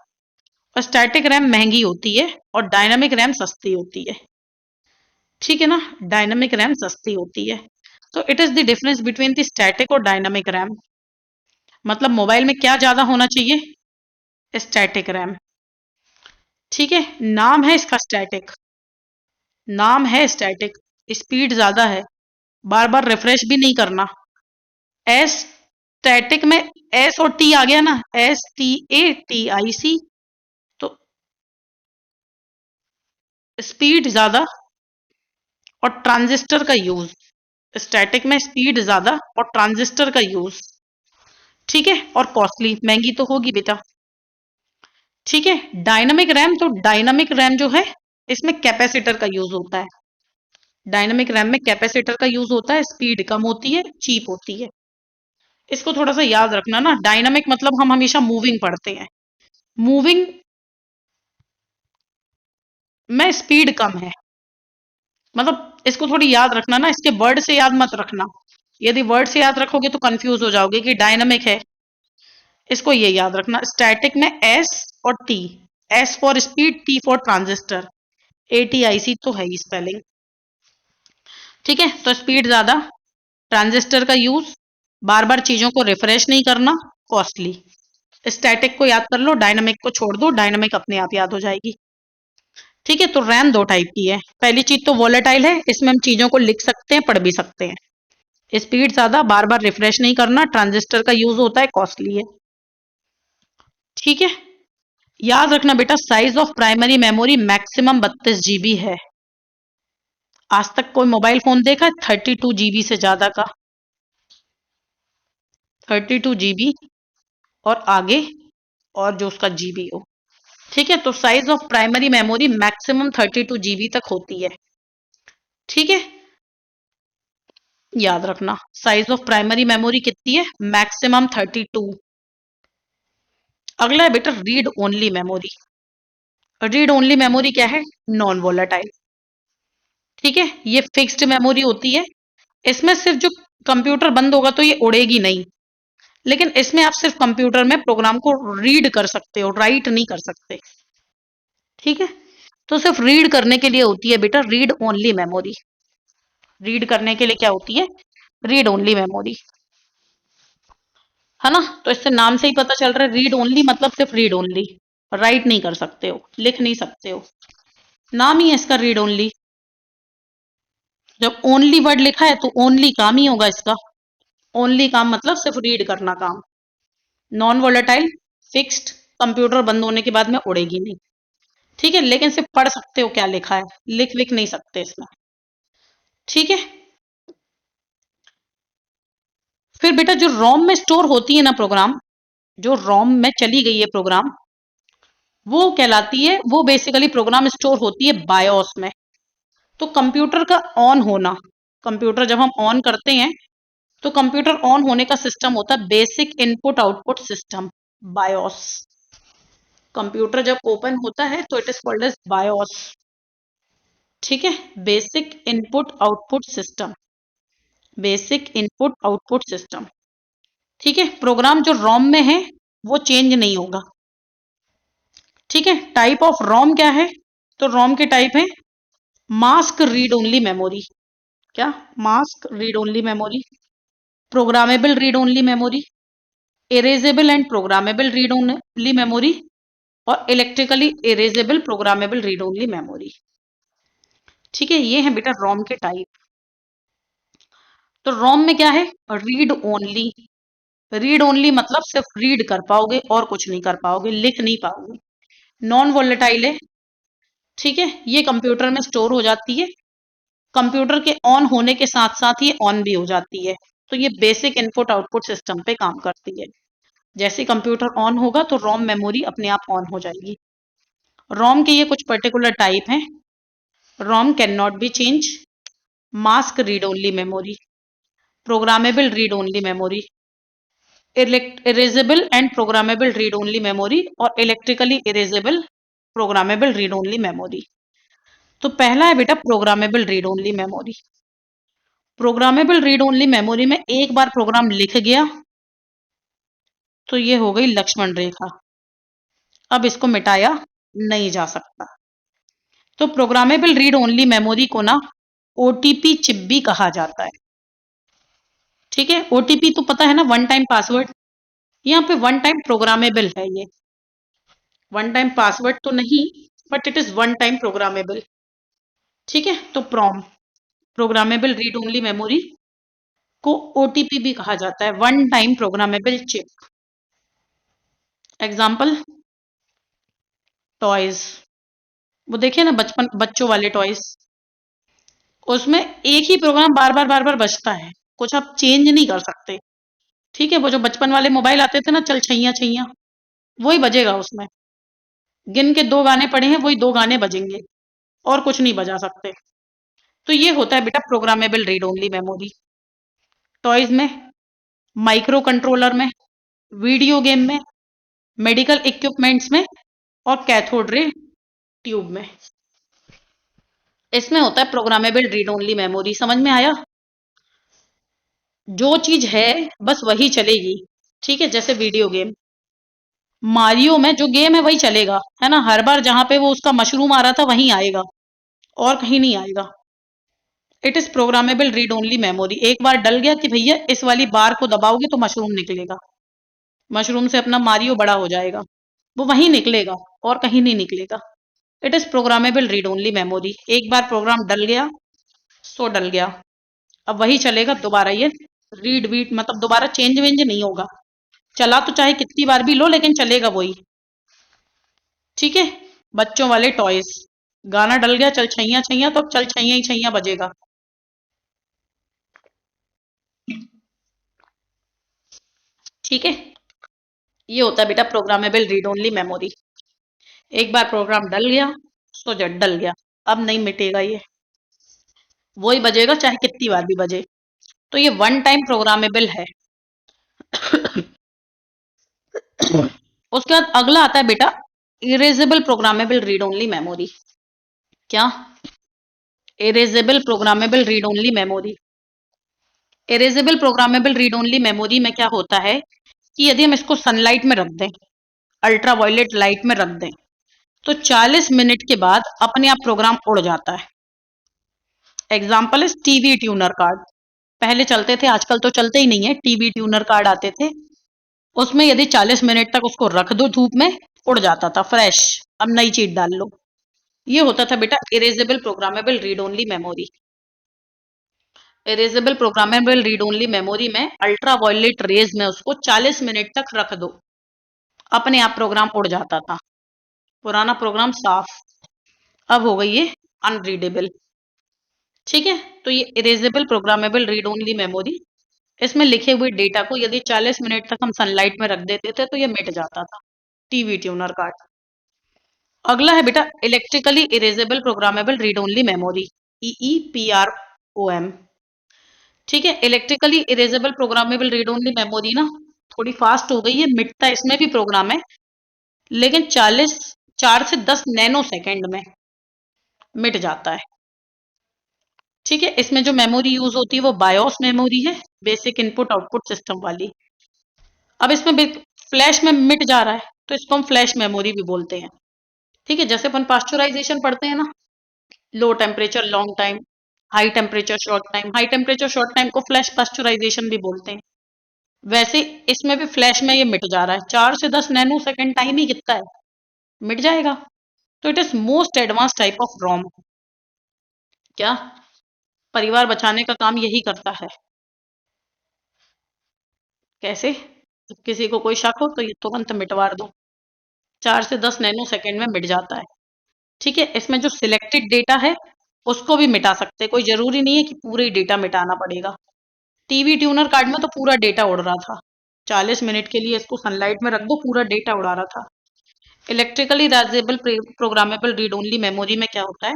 और स्टैटिक रैम महंगी होती है और डायनामिक रैम सस्ती होती है। ठीक है ना, डायनामिक रैम सस्ती होती है। तो it is the difference between the static और डायनामिक रैम। मतलब मोबाइल में क्या ज्यादा होना चाहिए? Static RAM. ठीक है, नाम है इसका स्टैटिक, नाम है स्टैटिक, स्पीड ज्यादा है, बार बार रिफ्रेश भी नहीं करना। एस स्टैटिक में एस और टी आ गया ना, STATIC। तो स्पीड ज्यादा और ट्रांजिस्टर का यूज, स्टैटिक में स्पीड ज्यादा और ट्रांजिस्टर का यूज। ठीक है, और कॉस्टली, महंगी तो होगी बेटा। ठीक है, डायनामिक रैम, तो डायनामिक रैम जो है इसमें कैपेसिटर का यूज होता है। डायनामिक रैम में कैपेसिटर का यूज होता है, स्पीड कम होती है, चीप होती है। इसको थोड़ा सा याद रखना ना, डायनामिक मतलब हम हमेशा मूविंग पढ़ते हैं, मूविंग में स्पीड कम है। मतलब इसको थोड़ी याद रखना ना, इसके वर्ड से याद मत रखना। यदि वर्ड से याद रखोगे तो कंफ्यूज हो जाओगे कि डायनामिक है। इसको ये याद रखना, स्टैटिक में एस और T, S for speed, T for transistor, ATIC तो है ही स्पेलिंग। ठीक है, तो स्पीड ज्यादा, ट्रांजिस्टर का यूज, बार बार चीजों को रिफ्रेश नहीं करना, कॉस्टली। स्टैटिक को याद कर लो, डायनामिक को छोड़ दो, डायनामिक अपने आप याद हो जाएगी। ठीक है, तो रैम दो टाइप की है। पहली चीज तो वॉलेटाइल है, इसमें हम चीजों को लिख सकते हैं, पढ़ भी सकते हैं। स्पीड ज्यादा, बार बार रिफ्रेश नहीं करना, ट्रांजिस्टर का यूज होता है, कॉस्टली है। ठीक है, याद रखना बेटा, size of primary memory maximum 32 GB है। आज तक कोई मोबाइल फोन देखा है 32 GB से ज्यादा का? 32 GB और आगे, और जो उसका जीबी हो। ठीक है, तो size of primary memory maximum 32 GB तक होती है। ठीक है, याद रखना, साइज ऑफ प्राइमरी मेमोरी कितनी है? मैक्सिमम 32। अगला है बेटा read only memory. Read only memory क्या है? Non volatile. ठीक है, ये फिक्स्ड मेमोरी होती है। इसमें सिर्फ जो कंप्यूटर बंद होगा तो ये उड़ेगी नहीं, लेकिन इसमें आप सिर्फ कंप्यूटर में प्रोग्राम को रीड कर सकते हो, राइट नहीं कर सकते। ठीक है, तो सिर्फ रीड करने के लिए होती है बेटा रीड ओनली मेमोरी। रीड करने के लिए क्या होती है? रीड ओनली मेमोरी, है ना। तो इससे नाम से ही पता चल रहा है, रीड ओनली मतलब सिर्फ रीड ओनली, राइट नहीं कर सकते हो, लिख नहीं सकते हो। नाम ही है इसका रीड ओनली। जब ओनली वर्ड लिखा है तो ओनली काम ही होगा इसका। ओनली काम मतलब सिर्फ रीड करना काम। नॉन वोलेटाइल, फिक्स्ड, कंप्यूटर बंद होने के बाद में उड़ेगी नहीं। ठीक है, लेकिन सिर्फ पढ़ सकते हो क्या लिखा है, लिख विख नहीं सकते इसमें। ठीक है, फिर बेटा जो रोम में स्टोर होती है ना प्रोग्राम, जो रोम में चली गई है प्रोग्राम, वो कहलाती है, वो बेसिकली प्रोग्राम स्टोर होती है बायोस में। तो कंप्यूटर का ऑन होना, कंप्यूटर जब हम ऑन करते हैं तो कंप्यूटर ऑन होने का सिस्टम होता है basic input output system, BIOS. Computer जब ओपन होता है तो it is called as BIOS. ठीक है, basic input output system, basic input output system. ठीक है, प्रोग्राम जो रोम में है वो चेंज नहीं होगा। ठीक है, टाइप ऑफ रोम क्या है, तो रोम के टाइप है मास्क रीड ओनली मेमोरी। क्या, mask read only memory, programmable read only memory, erasable and programmable read only memory, और electrically erasable programmable read only memory. ठीक है, ये है बेटा रोम के टाइप। तो रोम में क्या है, रीड ओनली। रीड ओनली मतलब सिर्फ रीड कर पाओगे और कुछ नहीं कर पाओगे, लिख नहीं पाओगे। नॉन वोलेटाइल है। ठीक है, ये कंप्यूटर में स्टोर हो जाती है, कंप्यूटर के ऑन होने के साथ साथ ये ऑन भी हो जाती है। तो ये बेसिक इनपुट आउटपुट सिस्टम पे काम करती है। जैसे कंप्यूटर ऑन होगा तो रोम मेमोरी अपने आप ऑन हो जाएगी। रोम के ये कुछ पर्टिकुलर टाइप हैं। ROM can not be change, mask read only memory, programmable read only memory, erasable and programmable read only memory, और electrically erasable programmable read only memory. तो पहला है बेटा programmable read only memory. Programmable read only memory में एक बार प्रोग्राम लिख गया तो ये हो गई लक्ष्मण रेखा, अब इसको मिटाया नहीं जा सकता। तो प्रोग्रामेबल रीड ओनली मेमोरी को ना ओटीपी चिप भी कहा जाता है। ठीक है, ओटीपी तो पता है ना, वन टाइम पासवर्ड। यहाँ पे वन टाइम प्रोग्रामेबल है ये, वन टाइम पासवर्ड तो नहीं, but it is one time programmable. ठीक है, तो प्रोम, प्रोग्रामेबल रीड ओनली मेमोरी को ओटीपी भी कहा जाता है, one time programmable chip. Example, toys, वो देखिए ना बचपन बच्चों वाले टॉयज, उसमें एक ही प्रोग्राम बार बार बजता है, कुछ आप चेंज नहीं कर सकते। ठीक है, वो जो बचपन वाले मोबाइल आते थे ना, चल छैया छैया, वही बजेगा उसमें। गिन के दो गाने पड़े हैं, वही दो गाने बजेंगे, और कुछ नहीं बजा सकते। तो ये होता है बेटा programmable read only memory. Toys में, माइक्रो कंट्रोलर में, वीडियो गेम में, मेडिकल इक्विपमेंट्स में, और कैथोड रे ट्यूब में, इसमें होता है प्रोग्रामेबल रीड ओनली मेमोरी। समझ में आया? जो चीज है बस वही चलेगी। ठीक है, जैसे वीडियो गेम, मारियो में जो गेम है वही चलेगा, है ना, हर बार जहां पे वो उसका मशरूम आ रहा था वहीं आएगा, और कहीं नहीं आएगा। It is programmable read only memory. एक बार डल गया कि भैया इस वाली बार को दबाओगे तो मशरूम निकलेगा, मशरूम से अपना मारियो बड़ा हो जाएगा, वो वहीं निकलेगा और कहीं नहीं निकलेगा। It is programmable read only memory. एक बार प्रोग्राम डल गया सो डल गया, अब वही चलेगा दोबारा, ये रीड वीड मतलब दोबारा चेंज वेंज नहीं होगा। चला तो चाहे कितनी बार भी लो लेकिन चलेगा वही। ठीक है, बच्चों वाले टॉयज, गाना डल गया चल छैया छैया, तो अब चल छैया ही छैया बजेगा। ठीक है, ये होता है बेटा प्रोग्रामेबल रीड ओनली मेमोरी। एक बार प्रोग्राम डल गया सो जब डल गया, अब नहीं मिटेगा ये, वही बजेगा चाहे कितनी बार भी बजे। तो ये वन टाइम प्रोग्रामेबल है। उसके बाद अगला आता है बेटा erasable programmable read only memory. क्या, erasable programmable read only memory. Erasable programmable read only memory में क्या होता है कि यदि हम इसको सनलाइट में रख दें, अल्ट्रा वायलेट लाइट में रख दें, तो 40 मिनट के बाद अपने आप प्रोग्राम उड़ जाता है। Example is TV tuner card. पहले चलते थे, आजकल तो चलते ही नहीं है, टीवी ट्यूनर कार्ड आते थे, उसमें यदि 40 मिनट तक उसको रख दो धूप में, उड़ जाता था फ्रेश, अब नई चीज डाल लो। ये होता था बेटा erasable programmable read only memory. Erasable programmable read only memory में अल्ट्रा वायलेट रेज में उसको 40 मिनट तक रख दो, अपने आप प्रोग्राम उड़ जाता था, पुराना प्रोग्राम साफ। अब हो गई ये अनरीडेबल। ठीक है, तो ये erasable programmable read only memory, इसमें लिखे हुए डेटा को यदि 40 मिनट तक हम सनलाइट में रख देते थे तो ये मिट जाता था। TV tuner card. अगला है बेटा electrically erasable programmable read only memory, EEPROM। ठीक है, electrically erasable programmable read only memory ना थोड़ी फास्ट हो गई है, मिटता इसमें भी प्रोग्राम है, लेकिन 4 से 10 नैनो सेकेंड में मिट जाता है। ठीक है, इसमें जो मेमोरी यूज होती है वो बायोस मेमोरी है, बेसिक इनपुट आउटपुट सिस्टम वाली। अब इसमें फ्लैश में मिट जा रहा है तो इसको हम फ्लैश मेमोरी भी बोलते हैं। ठीक है, जैसे अपन पास्चुराइजेशन पढ़ते हैं ना, low temperature long time, high temperature short time, high temperature short time को फ्लैश पास्चुराइजेशन भी बोलते हैं। वैसे इसमें भी फ्लैश में ये मिट जा रहा है, 4 से 10 नैनो सेकेंड, टाइम ही कितना है, मिट जाएगा। तो it is most advance type of ROM. क्या परिवार बचाने का काम यही करता है। कैसे? जब किसी को कोई शक हो तो ये तुरंत मिटवा दो, 4 से 10 नैनो सेकेंड में मिट जाता है। ठीक है, इसमें जो सिलेक्टेड डेटा है उसको भी मिटा सकते हैं, कोई जरूरी नहीं है कि पूरे डेटा मिटाना पड़ेगा। टीवी ट्यूनर कार्ड में तो पूरा डेटा उड़ रहा था, 40 मिनट के लिए इसको सनलाइट में रख दो, पूरा डेटा उड़ा रहा था। Electrically erasable programmable read only memory में क्या होता है,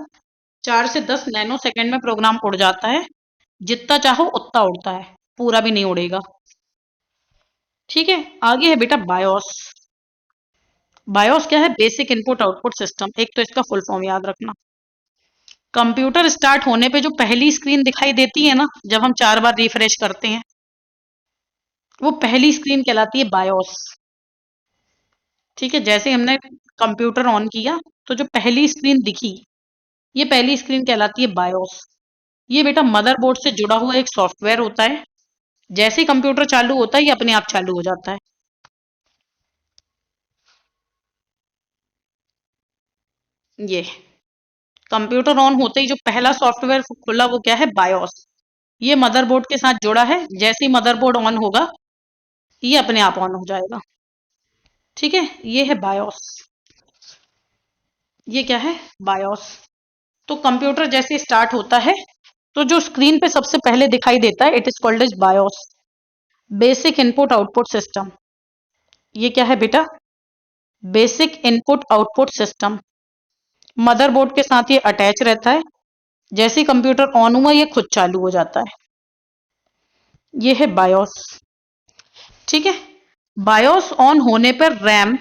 4 से 10 नैनो सेकेंड में प्रोग्राम उड़ जाता है, जितना चाहो उतना उड़ता है, पूरा भी नहीं उड़ेगा। ठीक है, आगे है बेटा बायोस। बायोस क्या है, बेसिक इनपुट आउटपुट सिस्टम। एक तो इसका फुल फॉर्म याद रखना। कंप्यूटर स्टार्ट होने पे जो पहली स्क्रीन दिखाई देती है ना, जब हम 4 बार रिफ्रेश करते हैं, वो पहली स्क्रीन कहलाती है बायोस। ठीक है, जैसे हमने कंप्यूटर ऑन किया तो जो पहली स्क्रीन दिखी, ये पहली स्क्रीन कहलाती है बायोस। ये बेटा मदरबोर्ड से जुड़ा हुआ एक सॉफ्टवेयर होता है, जैसे ही कंप्यूटर चालू होता है ये अपने आप चालू हो जाता है। ये कंप्यूटर ऑन होते ही जो पहला सॉफ्टवेयर खुला वो क्या है, बायोस। ये मदरबोर्ड के साथ जुड़ा है, जैसे ही मदरबोर्ड ऑन होगा ये अपने आप ऑन हो जाएगा। ठीक है, ये है बायोस। ये क्या है, बायोस। तो कंप्यूटर जैसे स्टार्ट होता है तो जो स्क्रीन पे सबसे पहले दिखाई देता है it is called as BIOS, basic input output system. ये क्या है बेटा, basic input output system. Motherboard के साथ ये अटैच रहता है, जैसे ही कंप्यूटर ऑन हुआ ये खुद चालू हो जाता है। ये है बायोस। ठीक है, बायोस ऑन होने पर RAM,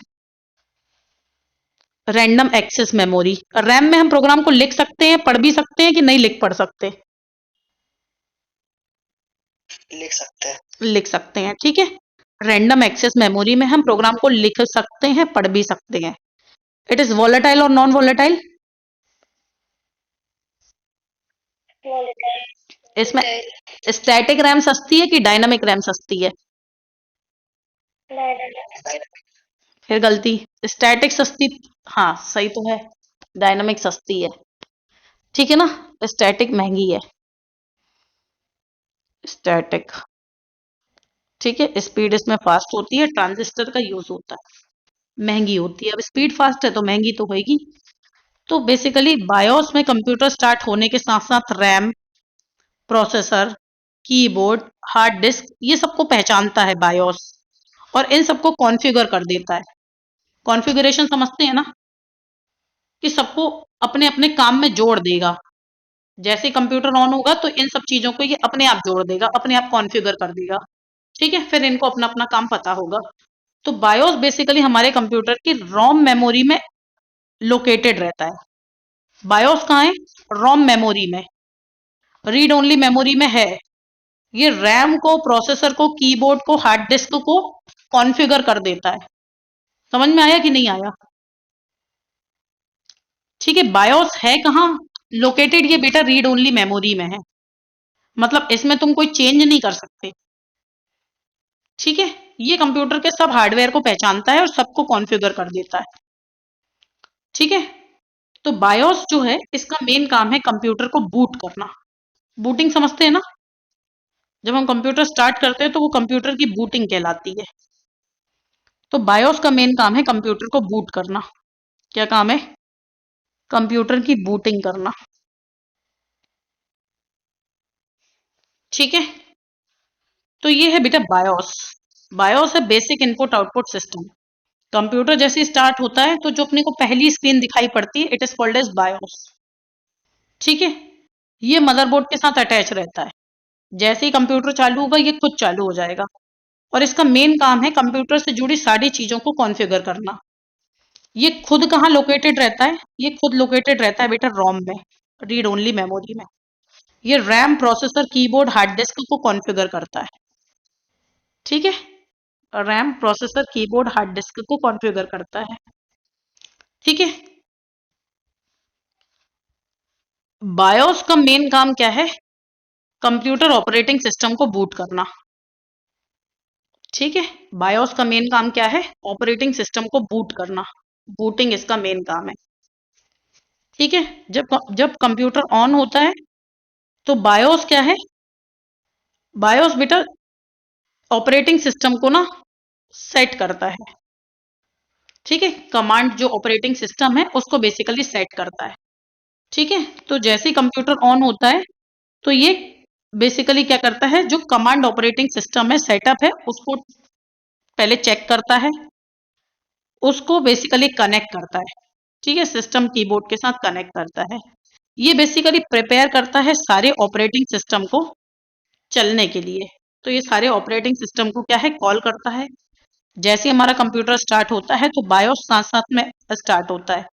random access memory, RAM में हम प्रोग्राम को लिख सकते हैं, पढ़ भी सकते हैं कि नहीं लिख पढ़ सकते, लिख सकते हैं। लिख सकते हैं। ठीक है, रैंडम एक्सेस मेमोरी में हम प्रोग्राम को लिख सकते हैं, पढ़ भी सकते हैं। इट इज वॉलेटाइल और नॉन वॉलेटाइल। इसमें स्टैटिक रैम सस्ती है कि डायनामिक रैम सस्ती है? फिर गलती, स्टैटिक सस्ती, हाँ सही तो है, डायनामिक सस्ती है। ठीक है ना, स्टैटिक महंगी है, स्टैटिक। ठीक है, स्पीड इसमें फास्ट होती है, ट्रांजिस्टर का यूज होता है, महंगी होती है। अब स्पीड फास्ट है तो महंगी तो होगी। तो बेसिकली बायोस में कंप्यूटर स्टार्ट होने के साथ साथ RAM, processor, keyboard, hard disk, ये सबको पहचानता है बायोस, और इन सबको कॉन्फ़िगर कर देता है। कॉन्फ़िगरेशन समझते हैं ना, कि सबको अपने अपने काम में जोड़ देगा। जैसे कंप्यूटर ऑन होगा तो इन सब चीजों को ये अपने आप जोड़ देगा, अपने आप कॉन्फ़िगर कर देगा। ठीक है, फिर इनको अपना अपना काम पता होगा। तो बायोस बेसिकली हमारे कंप्यूटर की रोम मेमोरी में लोकेटेड रहता है। बायोस कहाँ है, रोम मेमोरी में, रीड ओनली मेमोरी में है। ये रैम को, प्रोसेसर को, कीबोर्ड को, हार्ड डिस्क को कॉन्फ़िगर कर देता है। समझ में आया कि नहीं आया? ठीक है, बायोस है कहाँ लोकेटेड, ये बेटा रीड ओनली मेमोरी में है, मतलब इसमें तुम कोई चेंज नहीं कर सकते। ठीक है, ये कंप्यूटर के सब हार्डवेयर को पहचानता है और सबको कॉन्फ़िगर कर देता है। ठीक है, तो बायोस जो है इसका मेन काम है कंप्यूटर को बूट करना। बूटिंग समझते हैं ना, जब हम कंप्यूटर स्टार्ट करते हैं तो वो कंप्यूटर की बूटिंग कहलाती है। तो बायोस का मेन काम है कंप्यूटर को बूट करना। क्या काम है? कंप्यूटर की बूटिंग करना। ठीक है, तो ये है बेटा बायोस। बायोस है basic input output system. Computer जैसे स्टार्ट होता है तो जो अपने को पहली स्क्रीन दिखाई पड़ती है it is called as BIOS. ठीक है, ये मदरबोर्ड के साथ अटैच रहता है। जैसे ही कंप्यूटर चालू होगा ये खुद चालू हो जाएगा। और इसका मेन काम है कंप्यूटर से जुड़ी सारी चीजों को कॉन्फ़िगर करना। ये खुद कहाँ लोकेटेड रहता है? ये खुद लोकेटेड रहता है बेटा रोम में, रीड ओनली मेमोरी में। ये RAM, processor, keyboard, hard disk को कॉन्फ़िगर करता है। ठीक है, RAM, processor, keyboard, hard disk को कॉन्फ़िगर करता है। ठीक है, बायोस का मेन काम क्या है? कंप्यूटर ऑपरेटिंग सिस्टम को बूट करना। ठीक है, बायोस का मेन काम क्या है? ऑपरेटिंग सिस्टम को बूट करना। बूटिंग इसका मेन काम है। ठीक है, जब जब कंप्यूटर ऑन होता है तो बायोस क्या है? बायोस बेटा ऑपरेटिंग सिस्टम को ना सेट करता है। ठीक है, कमांड जो ऑपरेटिंग सिस्टम है उसको बेसिकली सेट करता है। ठीक है, तो जैसे ही कंप्यूटर ऑन होता है तो ये बेसिकली क्या करता है? जो कमांड ऑपरेटिंग सिस्टम है, सेटअप है, उसको पहले चेक करता है, उसको बेसिकली कनेक्ट करता है। ठीक है, सिस्टम कीबोर्ड के साथ कनेक्ट करता है। ये बेसिकली प्रिपेयर करता है सारे ऑपरेटिंग सिस्टम को चलने के लिए। तो ये सारे ऑपरेटिंग सिस्टम को क्या है? कॉल करता है। जैसे हमारा कंप्यूटर स्टार्ट होता है तो बायोस साथ साथ में स्टार्ट होता है।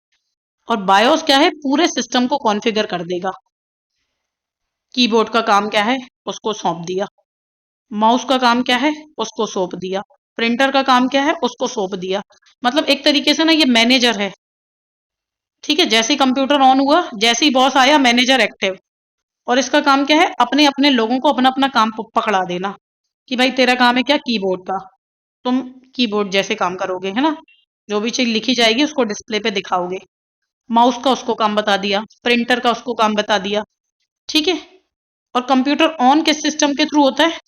और बायोस क्या है? पूरे सिस्टम को कॉन्फ़िगर कर देगा। कीबोर्ड का काम क्या है? उसको सौंप दिया। माउस का काम क्या है? उसको सौंप दिया। प्रिंटर का काम क्या है? उसको सौंप दिया। मतलब एक तरीके से ना ये मैनेजर है। ठीक है, जैसे ही कंप्यूटर ऑन हुआ, जैसे ही बॉस आया, मैनेजर एक्टिव। और इसका काम क्या है? अपने अपने लोगों को अपना अपना काम पकड़ा देना कि भाई तेरा काम है क्या? कीबोर्ड का। तुम कीबोर्ड जैसे काम करोगे, है ना? जो भी चीज लिखी जाएगी उसको डिस्प्ले पे दिखाओगे। माउस का उसको काम बता दिया, प्रिंटर का उसको काम बता दिया। ठीक है, और कंप्यूटर ऑन किस सिस्टम के थ्रू होता है?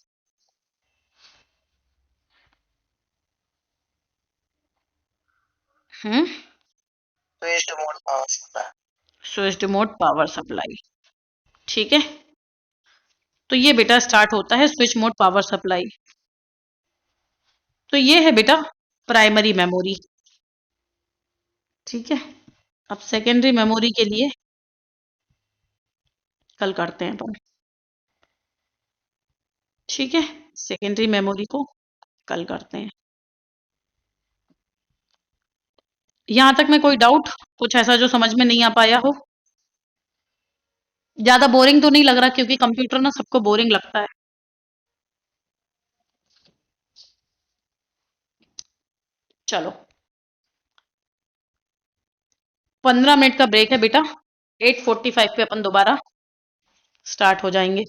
Hmm, switched mode power supply. Switched mode power supply. ठीक है, तो ये बेटा स्टार्ट होता है स्विच मोड पावर सप्लाई। तो ये है बेटा प्राइमरी मेमोरी। ठीक है, अब सेकेंडरी मेमोरी के लिए कल करते हैं अपन। ठीक है, सेकेंडरी मेमोरी को कल करते हैं। यहां तक में कोई डाउट? कुछ ऐसा जो समझ में नहीं आ पाया हो? ज्यादा बोरिंग तो नहीं लग रहा? क्योंकि कंप्यूटर ना सबको बोरिंग लगता है। चलो, 15 मिनट का ब्रेक है बेटा। 8:45 पे अपन दोबारा स्टार्ट हो जाएंगे।